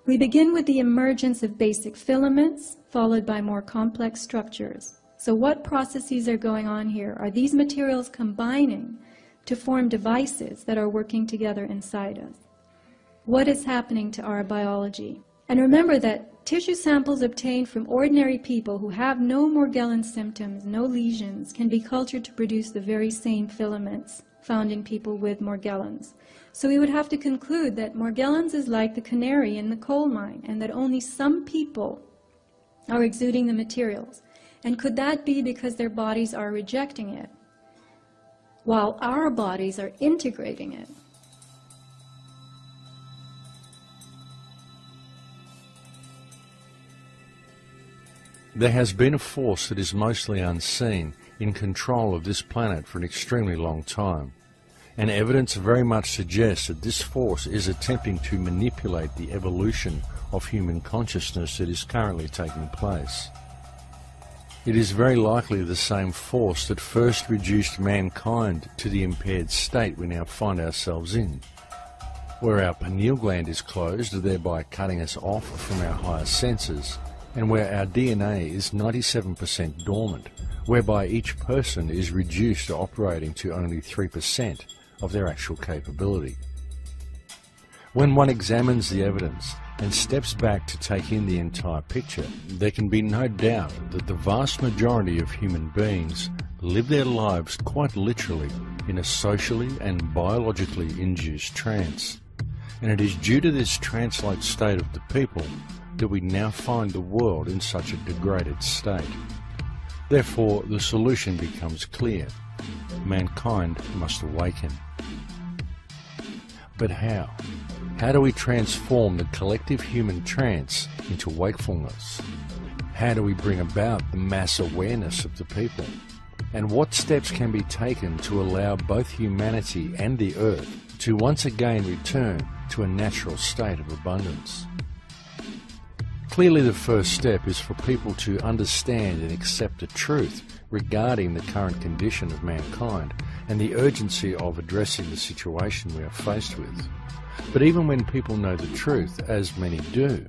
Speaker 15: we begin with the emergence of basic filaments, followed by more complex structures. So what processes are going on here? Are these materials combining to form devices that are working together inside us? What is happening to our biology? And remember that tissue samples obtained from ordinary people who have no Morgellons symptoms, no lesions, can be cultured to produce the very same filaments found in people with Morgellons. So we would have to conclude that Morgellons is like the canary in the coal mine, and that only some people are exuding the materials. And could that be because their bodies are rejecting it, while our bodies are integrating it?
Speaker 3: There has been a force that is mostly unseen in control of this planet for an extremely long time, and evidence very much suggests that this force is attempting to manipulate the evolution of human consciousness that is currently taking place. It is very likely the same force that first reduced mankind to the impaired state we now find ourselves in, where our pineal gland is closed, thereby cutting us off from our higher senses, and where our DNA is 97% dormant, whereby each person is reduced to operating to only 3% of their actual capability. When one examines the evidence and steps back to take in the entire picture, there can be no doubt that the vast majority of human beings live their lives quite literally in a socially and biologically induced trance. And it is due to this trance-like state of the people that we now find the world in such a degraded state. Therefore, the solution becomes clear. Mankind must awaken. But how? How do we transform the collective human trance into wakefulness? How do we bring about the mass awareness of the people? And what steps can be taken to allow both humanity and the earth to once again return to a natural state of abundance? Clearly, the first step is for people to understand and accept the truth regarding the current condition of mankind and the urgency of addressing the situation we are faced with. But even when people know the truth, as many do,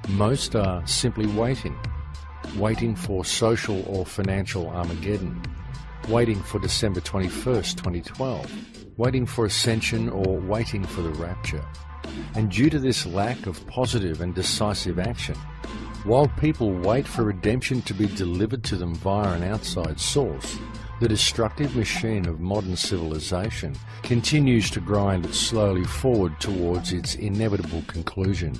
Speaker 3: most are simply waiting for social or financial Armageddon, waiting for December 21st, 2012, waiting for ascension or waiting for the rapture. And due to this lack of positive and decisive action, while people wait for redemption to be delivered to them via an outside source, the destructive machine of modern civilization continues to grind slowly forward towards its inevitable conclusion.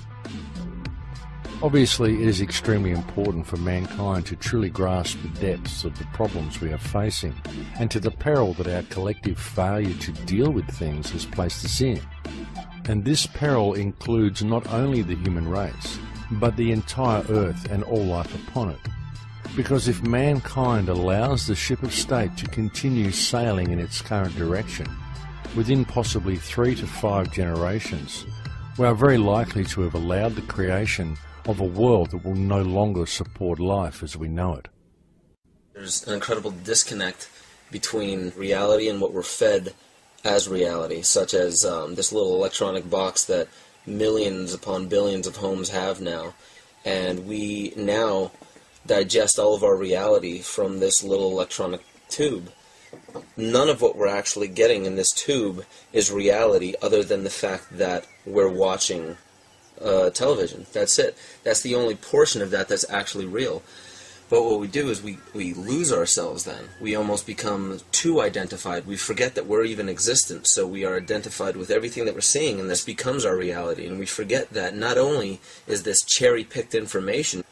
Speaker 3: Obviously, it is extremely important for mankind to truly grasp the depths of the problems we are facing and to the peril that our collective failure to deal with things has placed us in. And this peril includes not only the human race, but the entire earth and all life upon it. Because if mankind allows the ship of state to continue sailing in its current direction, within possibly 3 to 5 generations, we are very likely to have allowed the creation of a world that will no longer support life as we know it.
Speaker 6: There's an incredible disconnect between reality and what we're fed as reality, such as this little electronic box that millions upon billions of homes have now. And we now digest all of our reality from this little electronic tube. None of what we're actually getting in this tube is reality other than the fact that we're watching television. That's it. That's the only portion of that that's actually real. But what we do is we lose ourselves then. We almost become too identified. We forget that we're even existent, so we are identified with everything that we're seeing, and this becomes our reality. And we forget that not only is this cherry-picked information,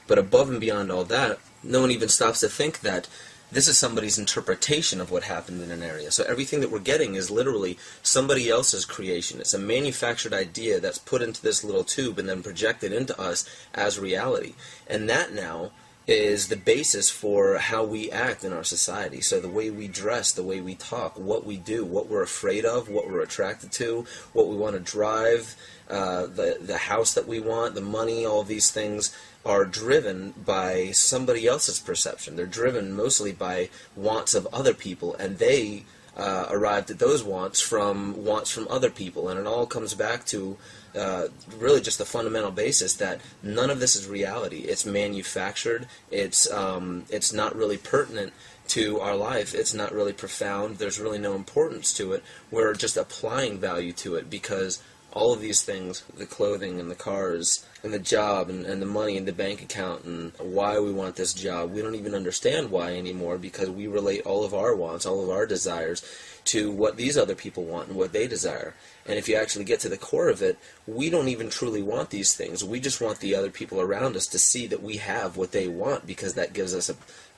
Speaker 6: but above and beyond all that, no one even stops to think that this is somebody's interpretation of what happened in an area. So everything that we're getting is literally somebody else's creation. It's a manufactured idea that's put into this little tube and then projected into us as reality. And that now is the basis for how we act in our society. So the way we dress, the way we talk, what we do, what we're afraid of, what we're attracted to, what we want to drive, the house that we want, the money, all these things are driven by somebody else's perception. They're driven mostly by wants of other people, and they arrived at those wants from other people. And it all comes back to really just the fundamental basis that none of this is reality. It's manufactured. It's not really pertinent to our life. It's not really profound. There's really no importance to it. We're just applying value to it because all of these things, the clothing and the cars and the job and the money in the bank account and why we want this job, we don't even understand why anymore because we relate all of our wants, all of our desires to what these other people want and what they desire. And if you actually get to the core of it, we don't even truly want these things. We just want the other people around us to see that we have what they want because that gives us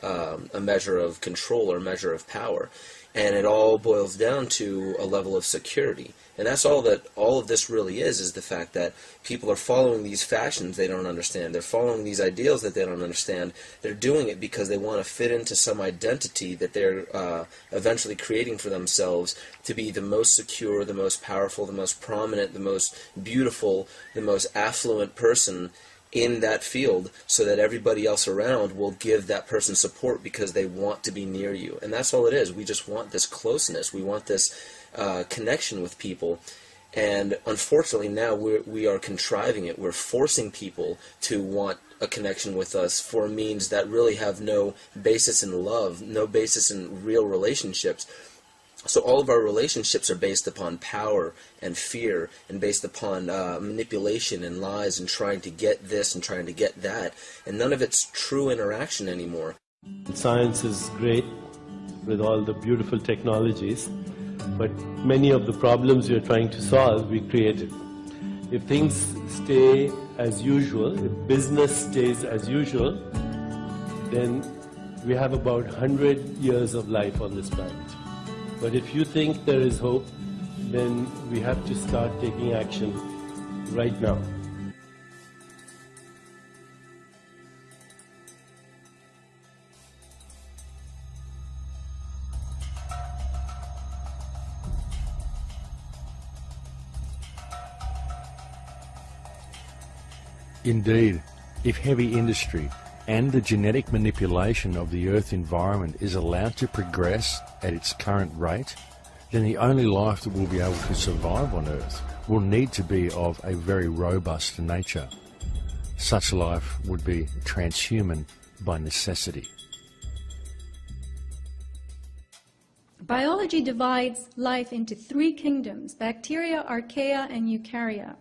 Speaker 6: a measure of control or a measure of power. And it all boils down to a level of security. And that's all that all of this really is the fact that people are following these fashions they don't understand. They're following these ideals that they don't understand. They're doing it because they want to fit into some identity that they're eventually creating for themselves to be the most secure, the most powerful, the most prominent, the most beautiful, the most affluent person in that field so that everybody else around will give that person support because they want to be near you. And that's all it is. We just want this closeness. We want this connection with people. And unfortunately now we are contriving it. We're forcing people to want a connection with us for means that really have no basis in love, no basis in real relationships. So all of our relationships are based upon power and fear and based upon manipulation and lies and trying to get this and trying to get that. And none of it's true interaction anymore.
Speaker 2: Science is great with all the beautiful technologies, but many of the problems we are trying to solve, we created. If things stay as usual, if business stays as usual, then we have about 100 years of life on this planet. But if you think there is hope, then we have to start taking action right now.
Speaker 3: Indeed, if heavy industry and the genetic manipulation of the Earth environment is allowed to progress at its current rate, then the only life that will be able to survive on Earth will need to be of a very robust nature. Such life would be transhuman by necessity.
Speaker 15: Biology divides life into three kingdoms: bacteria, archaea, and eukarya.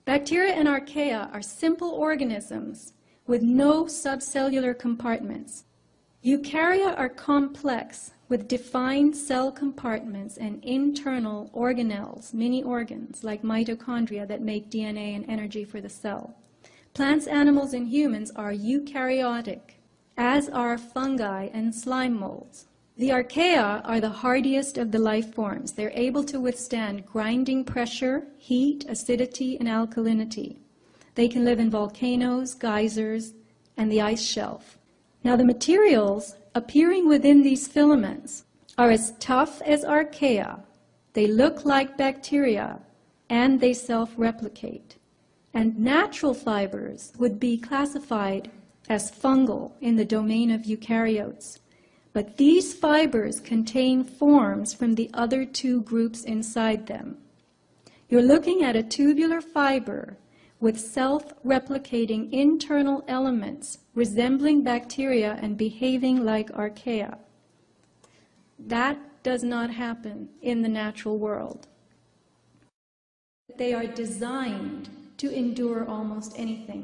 Speaker 15: Bacteria and archaea are simple organisms with no subcellular compartments. Eukarya are complex, with defined cell compartments and internal organelles, mini organs like mitochondria that make DNA and energy for the cell. Plants, animals, and humans are eukaryotic, as are fungi and slime molds. The archaea are the hardiest of the life forms. They're able to withstand grinding pressure, heat, acidity, and alkalinity. They can live in volcanoes, geysers, and the ice shelf. Now, the materials appearing within these filaments are as tough as archaea. They look like bacteria, and they self-replicate. And natural fibers would be classified as fungal in the domain of eukaryotes. But these fibers contain forms from the other two groups inside them. You're looking at a tubular fiber with self-replicating internal elements resembling bacteria and behaving like archaea. That does not happen in the natural world. They are designed to endure almost anything.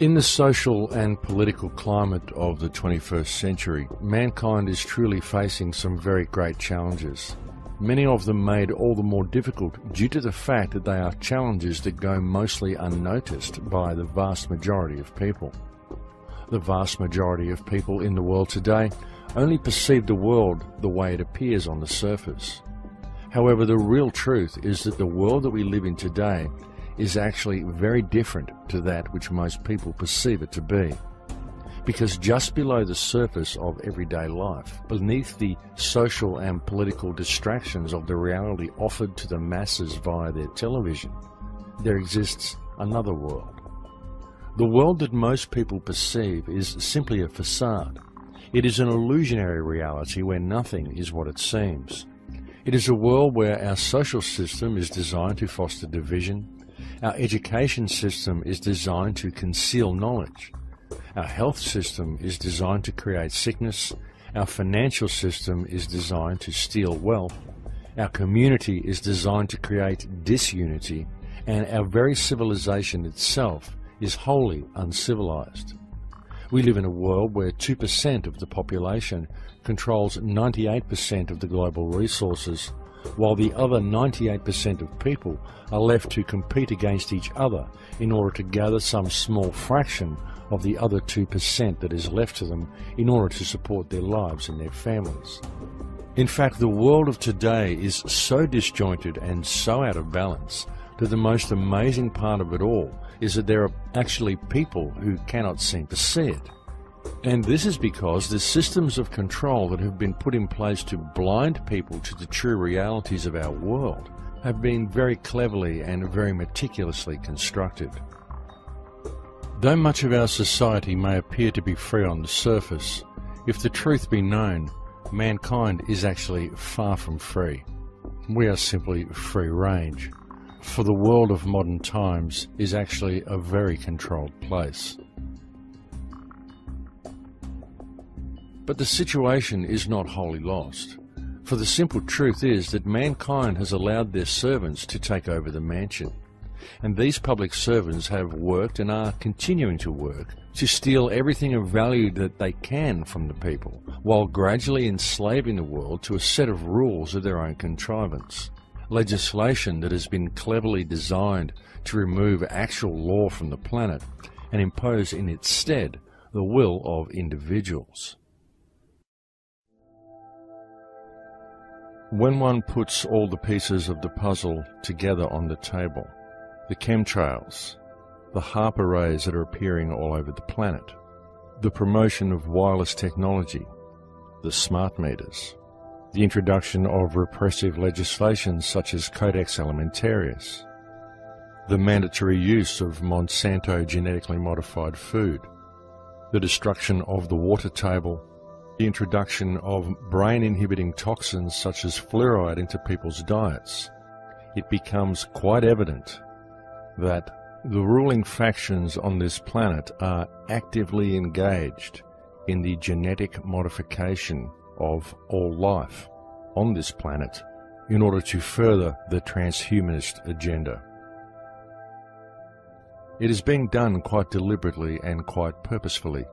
Speaker 3: In the social and political climate of the 21st century, mankind is truly facing some very great challenges. Many of them made all the more difficult due to the fact that they are challenges that go mostly unnoticed by the vast majority of people. The vast majority of people in the world today only perceive the world the way it appears on the surface. However, the real truth is that the world that we live in today is actually very different to that which most people perceive it to be. Because just below the surface of everyday life, beneath the social and political distractions of the reality offered to the masses via their television, there exists another world. The world that most people perceive is simply a facade. It is an illusionary reality where nothing is what it seems. It is a world where our social system is designed to foster division. Our education system is designed to conceal knowledge. Our health system is designed to create sickness. Our financial system is designed to steal wealth. Our community is designed to create disunity. And our very civilization itself is wholly uncivilized. We live in a world where 2% of the population controls 98% of the global resources, while the other 98% of people are left to compete against each other in order to gather some small fraction of the other 2% that is left to them in order to support their lives and their families. In fact, the world of today is so disjointed and so out of balance that the most amazing part of it all is that there are actually people who cannot seem to see it. And this is because the systems of control that have been put in place to blind people to the true realities of our world have been very cleverly and very meticulously constructed. Though much of our society may appear to be free on the surface, if the truth be known, mankind is actually far from free. We are simply free range, for the world of modern times is actually a very controlled place. But the situation is not wholly lost, for the simple truth is that mankind has allowed their servants to take over the mansion. And these public servants have worked and are continuing to work to steal everything of value that they can from the people, while gradually enslaving the world to a set of rules of their own contrivance. Legislation that has been cleverly designed to remove actual law from the planet and impose in its stead the will of individuals. When one puts all the pieces of the puzzle together on the table, the chemtrails, the HAARP arrays that are appearing all over the planet, the promotion of wireless technology, the smart meters, the introduction of repressive legislation such as Codex Alimentarius, the mandatory use of Monsanto genetically modified food, the destruction of the water table, the introduction of brain-inhibiting toxins such as fluoride into people's diets, it becomes quite evident that the ruling factions on this planet are actively engaged in the genetic modification of all life on this planet in order to further the transhumanist agenda. It is being done quite deliberately and quite purposefully,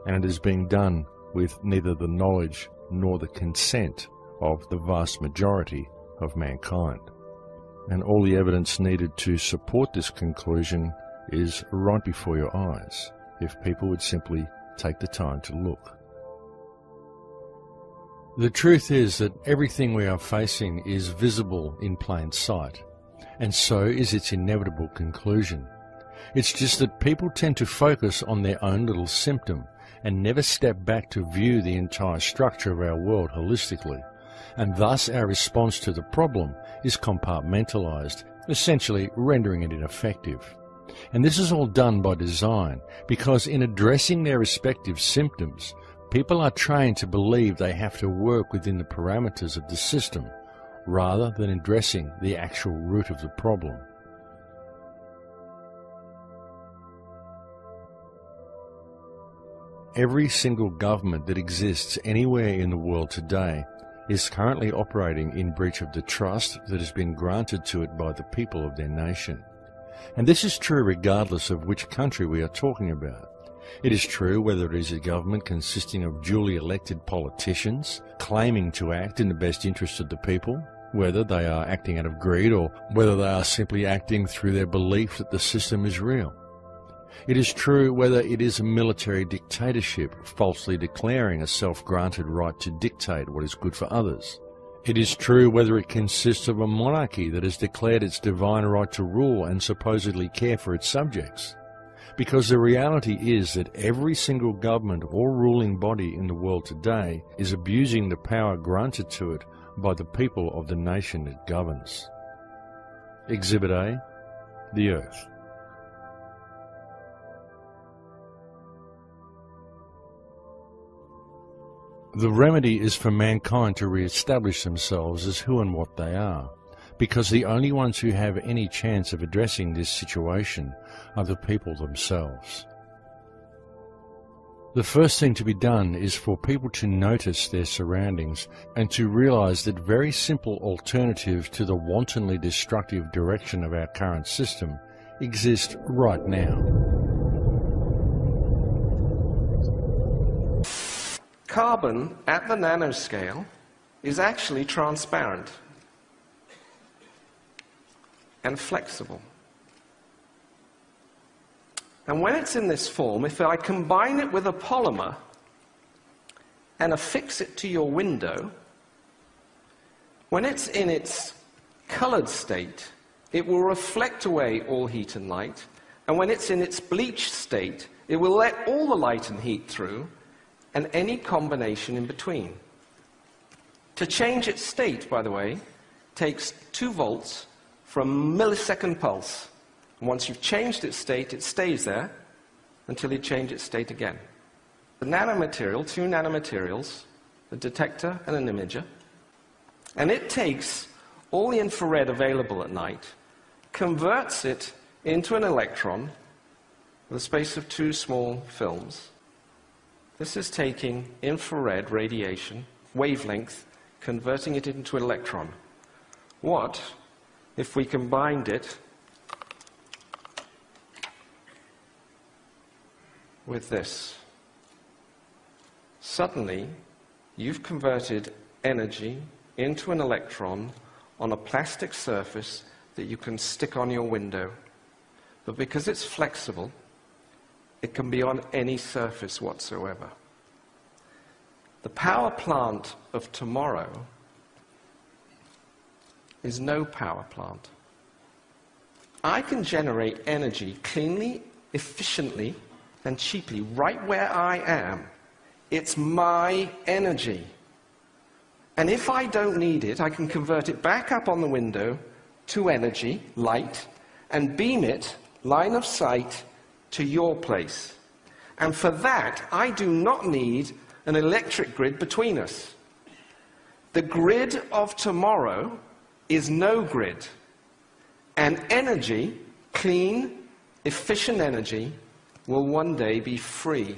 Speaker 3: and it is being done with neither the knowledge nor the consent of the vast majority of mankind. And all the evidence needed to support this conclusion is right before your eyes, if people would simply take the time to look. The truth is that everything we are facing is visible in plain sight, and so is its inevitable conclusion. It's just that people tend to focus on their own little symptom and never step back to view the entire structure of our world holistically, and thus our response to the problem is compartmentalized, essentially rendering it ineffective. And this is all done by design, because in addressing their respective symptoms, people are trained to believe they have to work within the parameters of the system, rather than addressing the actual root of the problem. Every single government that exists anywhere in the world today is currently operating in breach of the trust that has been granted to it by the people of their nation. And this is true regardless of which country we are talking about. It is true whether it is a government consisting of duly elected politicians claiming to act in the best interest of the people, whether they are acting out of greed or whether they are simply acting through their belief that the system is real. It is true whether it is a military dictatorship falsely declaring a self-granted right to dictate what is good for others. It is true whether it consists of a monarchy that has declared its divine right to rule and supposedly care for its subjects. Because the reality is that every single government or ruling body in the world today is abusing the power granted to it by the people of the nation it governs. Exhibit A, the Earth. The remedy is for mankind to re-establish themselves as who and what they are, because the only ones who have any chance of addressing this situation are the people themselves. The first thing to be done is for people to notice their surroundings and to realize that very simple alternatives to the wantonly destructive direction of our current system exist right now.
Speaker 4: Carbon at the nanoscale is actually transparent. and flexible. And when it's in this form, if I combine it with a polymer and affix it to your window, when it's in its colored state, it will reflect away all heat and light, and when it's in its bleached state, it will let all the light and heat through, and any combination in between. To change its state, by the way, takes 2 volts for a millisecond pulse. And once you've changed its state, it stays there until you change its state again. The nanomaterial, 2 nanomaterials, a detector and an imager, and it takes all the infrared available at night, converts it into an electron with the space of 2 small films. This is taking infrared radiation, wavelength, converting it into an electron. What if we combined it with this? Suddenly, you've converted energy into an electron on a plastic surface that you can stick on your window. But because it's flexible, it can be on any surface whatsoever. The power plant of tomorrow is no power plant. I can generate energy cleanly, efficiently, and cheaply right where I am. It's my energy. And if I don't need it, I can convert it back up on the window to energy, light, and beam it, line of sight, to your place. And for that, I do not need an electric grid between us. The grid of tomorrow is no grid. And energy, clean, efficient energy, will one day be free.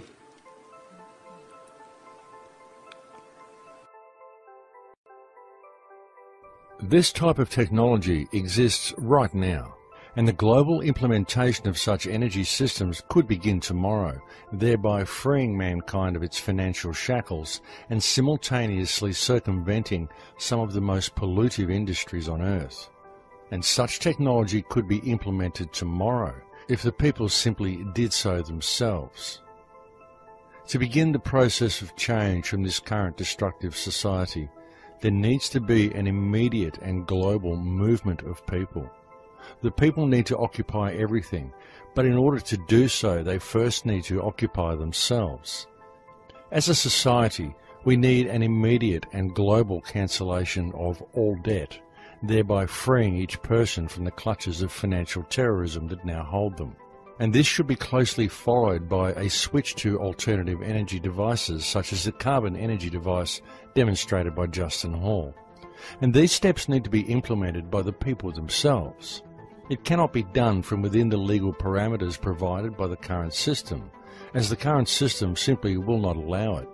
Speaker 3: This type of technology exists right now, and the global implementation of such energy systems could begin tomorrow, thereby freeing mankind of its financial shackles and simultaneously circumventing some of the most pollutive industries on Earth. And such technology could be implemented tomorrow if the people simply did so themselves. To begin the process of change from this current destructive society, there needs to be an immediate and global movement of people. The people need to occupy everything, but in order to do so, they first need to occupy themselves. As a society, we need an immediate and global cancellation of all debt, thereby freeing each person from the clutches of financial terrorism that now hold them. And this should be closely followed by a switch to alternative energy devices, such as the carbon energy device demonstrated by Justin Hall. And these steps need to be implemented by the people themselves. It cannot be done from within the legal parameters provided by the current system, as the current system simply will not allow it.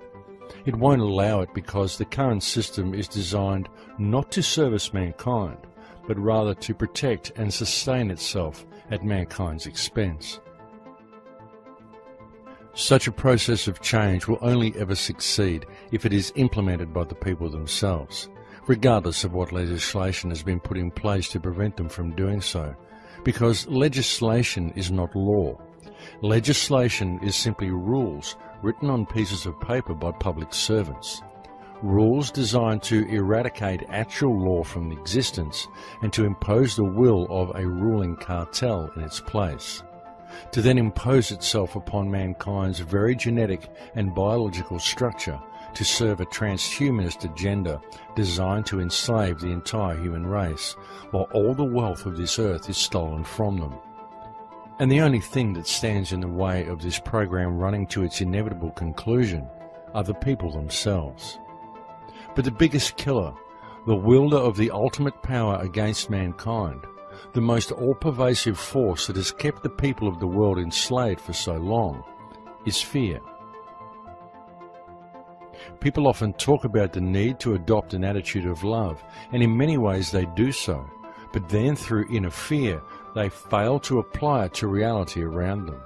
Speaker 3: It won't allow it because the current system is designed not to service mankind, but rather to protect and sustain itself at mankind's expense. Such a process of change will only ever succeed if it is implemented by the people themselves, regardless of what legislation has been put in place to prevent them from doing so, because legislation is not law. Legislation is simply rules written on pieces of paper by public servants. Rules designed to eradicate actual law from existence and to impose the will of a ruling cartel in its place, to then impose itself upon mankind's very genetic and biological structure to serve a transhumanist agenda designed to enslave the entire human race, while all the wealth of this earth is stolen from them. And the only thing that stands in the way of this program running to its inevitable conclusion are the people themselves. But the biggest killer, the wielder of the ultimate power against mankind, the most all-pervasive force that has kept the people of the world enslaved for so long, is fear. People often talk about the need to adopt an attitude of love, and in many ways they do so, but then through inner fear, they fail to apply it to reality around them.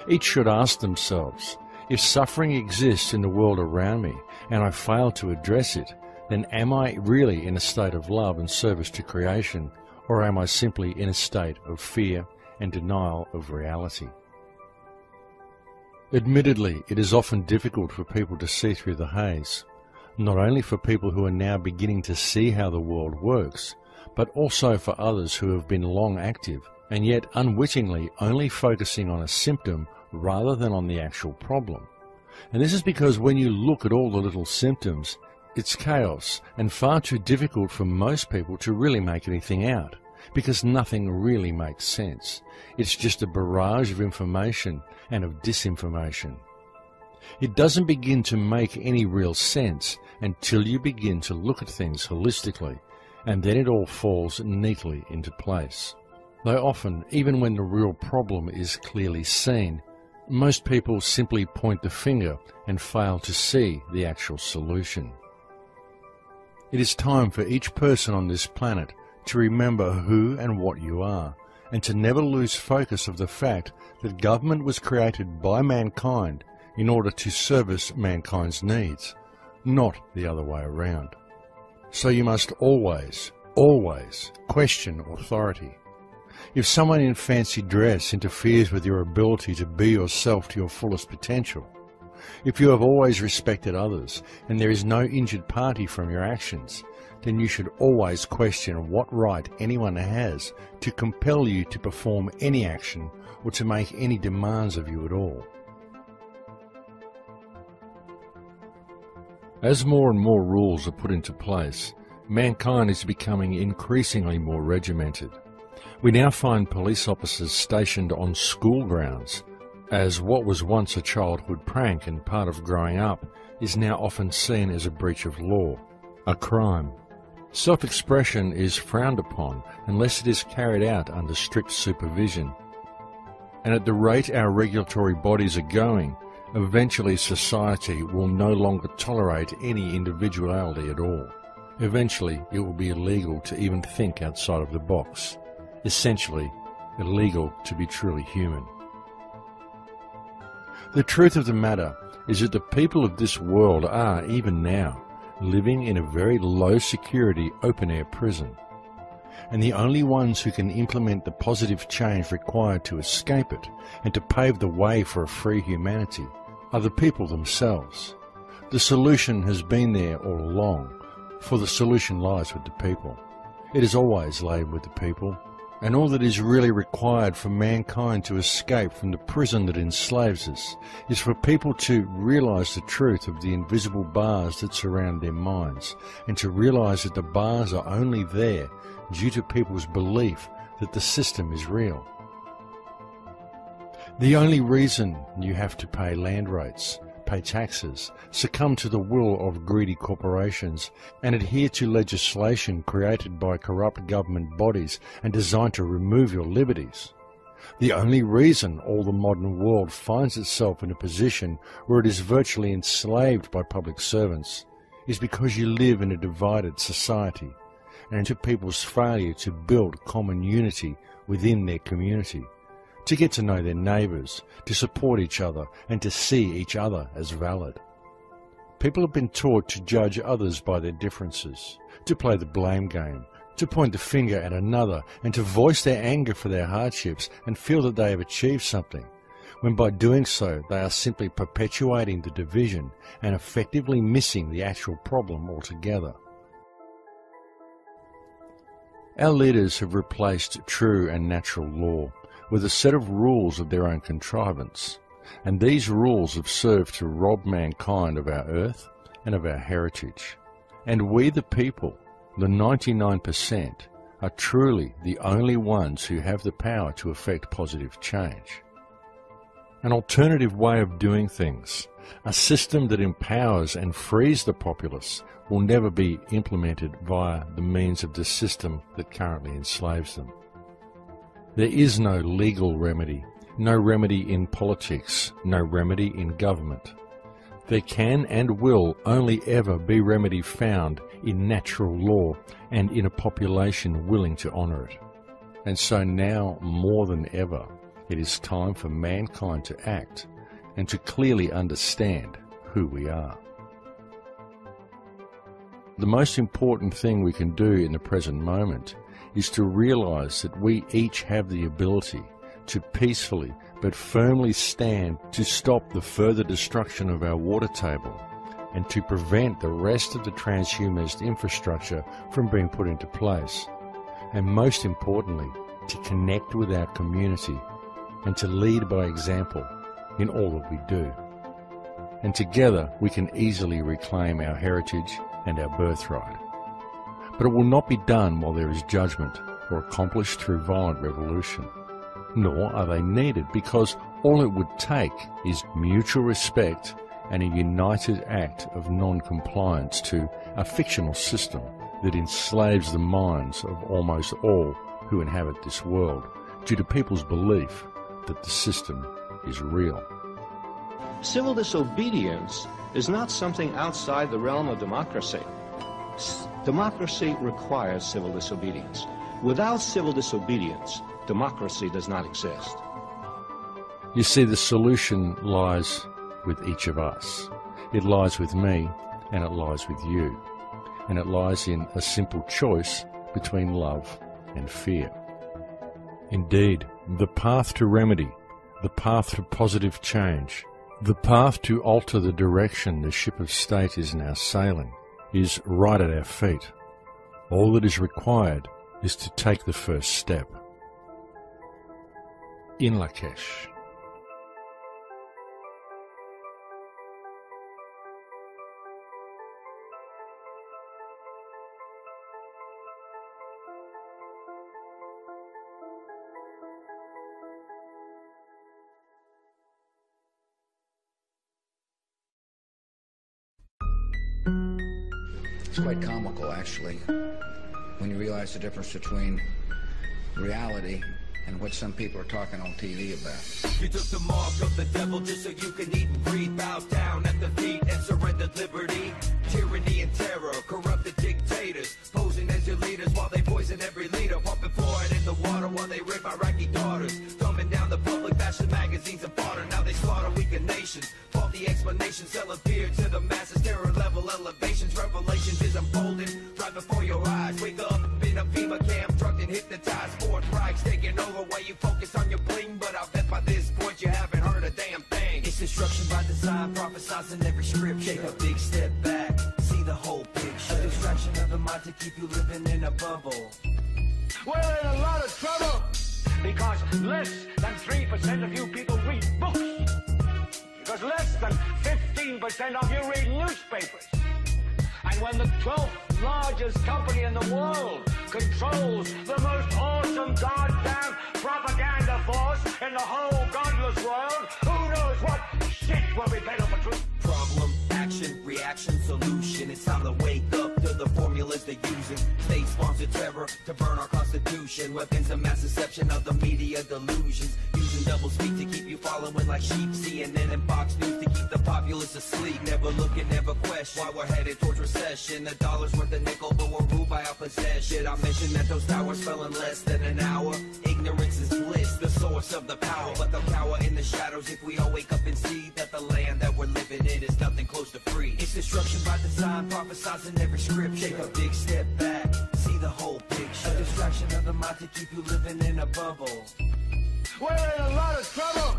Speaker 3: Each should ask themselves, if suffering exists in the world around me and I fail to address it, then am I really in a state of love and service to creation, Or am I simply in a state of fear and denial of reality? Admittedly, it is often difficult for people to see through the haze, not only for people who are now beginning to see how the world works, but also for others who have been long active and yet unwittingly only focusing on a symptom rather than on the actual problem. And this is because when you look at all the little symptoms, it's chaos and far too difficult for most people to really make anything out, because nothing really makes sense. It's just a barrage of information and of disinformation. It doesn't begin to make any real sense until you begin to look at things holistically, and then it all falls neatly into place. Though often, even when the real problem is clearly seen, most people simply point the finger and fail to see the actual solution. It is time for each person on this planet to remember who and what you are, and to never lose focus of the fact that government was created by mankind in order to service mankind's needs, not the other way around. So you must always question authority. If someone in fancy dress interferes with your ability to be yourself to your fullest potential, if you have always respected others and there is no injured party from your actions, then you should always question what right anyone has to compel you to perform any action or to make any demands of you at all. As more and more rules are put into place, mankind is becoming increasingly more regimented. We now find police officers stationed on school grounds, as what was once a childhood prank and part of growing up is now often seen as a breach of law, a crime. Self-expression is frowned upon unless it is carried out under strict supervision. And at the rate our regulatory bodies are going, eventually society will no longer tolerate any individuality at all. Eventually it will be illegal to even think outside of the box. Essentially, illegal to be truly human. The truth of the matter is that the people of this world are, even now, living in a very low-security open-air prison. And the only ones who can implement the positive change required to escape it and to pave the way for a free humanity are the people themselves. The solution has been there all along, for the solution lies with the people. It has always laid with the people. And all that is really required for mankind to escape from the prison that enslaves us is for people to realize the truth of the invisible bars that surround their minds, and to realize that the bars are only there due to people's belief that the system is real. The only reason you have to pay land rates, pay taxes, succumb to the will of greedy corporations, and adhere to legislation created by corrupt government bodies and designed to remove your liberties. The only reason all the modern world finds itself in a position where it is virtually enslaved by public servants is because you live in a divided society, and to people's failure to build common unity within their community, to get to know their neighbours, to support each other, and to see each other as valid. People have been taught to judge others by their differences, to play the blame game, to point the finger at another, and to voice their anger for their hardships and feel that they have achieved something, when by doing so they are simply perpetuating the division and effectively missing the actual problem altogether. Our leaders have replaced true and natural law with a set of rules of their own contrivance, and these rules have served to rob mankind of our earth and of our heritage. And we the people, the 99%, are truly the only ones who have the power to effect positive change. An alternative way of doing things, a system that empowers and frees the populace, will never be implemented via the means of the system that currently enslaves them. There is no legal remedy, no remedy in politics, no remedy in government. There can and will only ever be remedy found in natural law and in a population willing to honour it. And so now, more than ever, it is time for mankind to act and to clearly understand who we are. The most important thing we can do in the present moment is to realize that we each have the ability to peacefully but firmly stand to stop the further destruction of our water table and to prevent the rest of the transhumanist infrastructure from being put into place. And most importantly, to connect with our community and to lead by example in all that we do. And together we can easily reclaim our heritage and our birthright. But it will not be done while there is judgment or accomplished through violent revolution. Nor are they needed, because all it would take is mutual respect and a united act of non-compliance to a fictional system that enslaves the minds of almost all who inhabit this world due to people's belief that the system is real.
Speaker 5: Civil disobedience is not something outside the realm of democracy. Democracy requires civil disobedience. Without civil disobedience, democracy does not exist.
Speaker 3: You see, the solution lies with each of us. It lies with me, and it lies with you. And it lies in a simple choice between love and fear. Indeed, the path to remedy, the path to positive change, the path to alter the direction the ship of state is now sailing is right at our feet. All that is required is to take the first step. In Lakesh.
Speaker 7: It's quite comical, actually, when you realize the difference between reality and what some people are talking on TV about.
Speaker 8: You took the mark of the devil just so you can eat and breathe. Bow down at the feet and surrendered liberty. Tyranny and terror, corrupted dictators, posing as your leaders while they poison every leader. Pumping fluoride in the water while they rape Iraqi daughters. Dumbing down the public, fashion magazines and fodder. Now they slaughter weakened nations. Faulty explanations sell a fear to the masses. Terror level elevations, revelations is unfolding right before your eyes. Wake up in a FEMA camp, drugged and hypnotized. Fourth Reich's taking over while you focus on your bling. But I bet by this point you haven't heard a damn thing. It's destruction by design, prophesies in every script. Take a big step back, see the whole picture. A distraction of the mind to keep you living in a bubble.
Speaker 9: We're in a lot of trouble because less than 3% of you people read books. Because less than 15% of you read newspapers. And when the 12th largest company in the world controls the most awesome goddamn propaganda force in the whole godless world, who knows what shit will be better for truth?
Speaker 8: Problem, action, reaction, solution. It's time to wake up to the formulas they're using. State-sponsored terror to burn our constitution. Weapons of mass deception of the media delusions. Using double speak to keep you following like sheep. CNN and Fox News to keep the populace asleep. Never looking, never question why we're headed towards recession. The dollar's worth a nickel, but we're ruled by our possession. I mentioned that those towers fell in less than an hour. Ignorance is bliss, the source of the power. But they'll cower in the shadows if we all wake up and see that the land that we're living in is nothing close to free. It's destruction by design, prophesies in every script. Take a big step back, see the whole picture. A distraction of the mind to keep you living in a bubble.
Speaker 9: We're in a lot of trouble.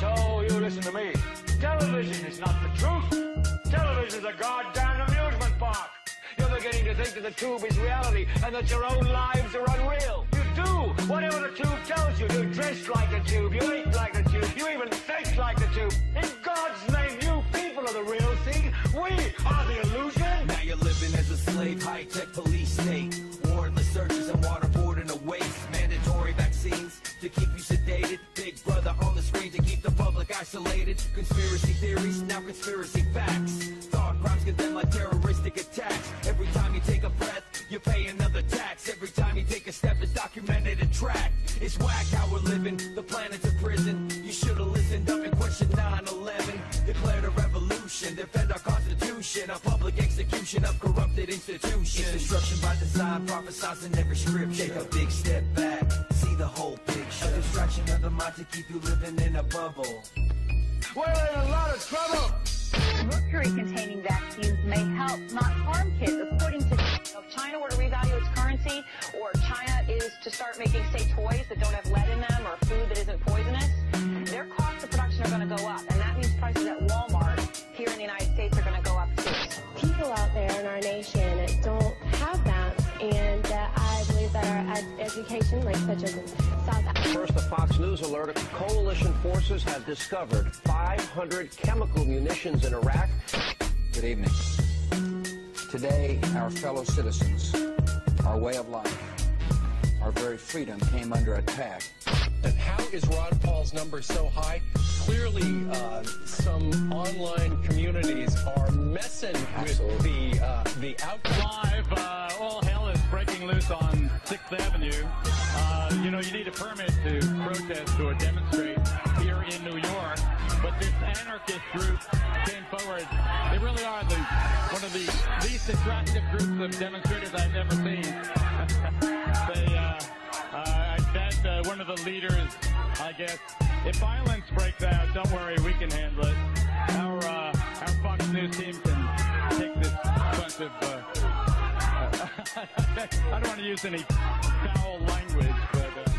Speaker 9: So you listen to me. Television is not the truth. Television is a goddamn amusement park. You're beginning to think that the tube is reality and that your own lives are unreal. You do whatever the tube tells you. You dress like the tube. You eat like the tube. You even think like the tube. In God's name, you people are the real thing. We are the illusion.
Speaker 8: Now you're living as a slave, high-tech police state. Warrantless searches and waterboarding a waste. Mandatory vaccines to keep you sedated. Big brother on the screen to keep the public isolated. Conspiracy theories, now conspiracy facts. Thought crimes condemned like terroristic attacks. Every time you take a breath, you pay another tax. Every time you take a step, it's documented and tracked. It's whack how we're living, the planet's a prison. You should have listened up and questioned 9/11. Declared a revolution, defend our constitution. A public execution of corrupted institutions. It's destruction by design, prophesies in every script. Take a big step back, see the whole picture. A distraction of the mind to keep you living in a bubble.
Speaker 9: We're in a lot of trouble
Speaker 12: Mercury-containing vaccines may help, not harm kids, according to... If China were to revalue its currency, or China is to start making, say, toys that don't have lead in them, or food that isn't poisonous, their costs of production are going to go up, and that means prices at Walmart here in the United States are going to go up too.
Speaker 13: People out there in our nation don't have that, and I believe that our education, like such as in South Africa.
Speaker 16: First, a Fox News alert: coalition forces have discovered 500 chemical munitions in Iraq.
Speaker 7: Good evening. Today, our fellow citizens, our way of life, our very freedom came under attack.
Speaker 17: And how is Ron Paul's number so high? Clearly, some online communities are messing with the outcome.
Speaker 18: Live, all hell is breaking loose on 6th Avenue. You know, you need a permit to protest or demonstrate here in New York. But this anarchist group came forward. They really are one of the least attractive groups of demonstrators I've ever seen. I bet one of the leaders, I guess, if violence breaks out, don't worry, we can handle it. Our Fox News team can take this bunch of... I don't want to use any foul language, but...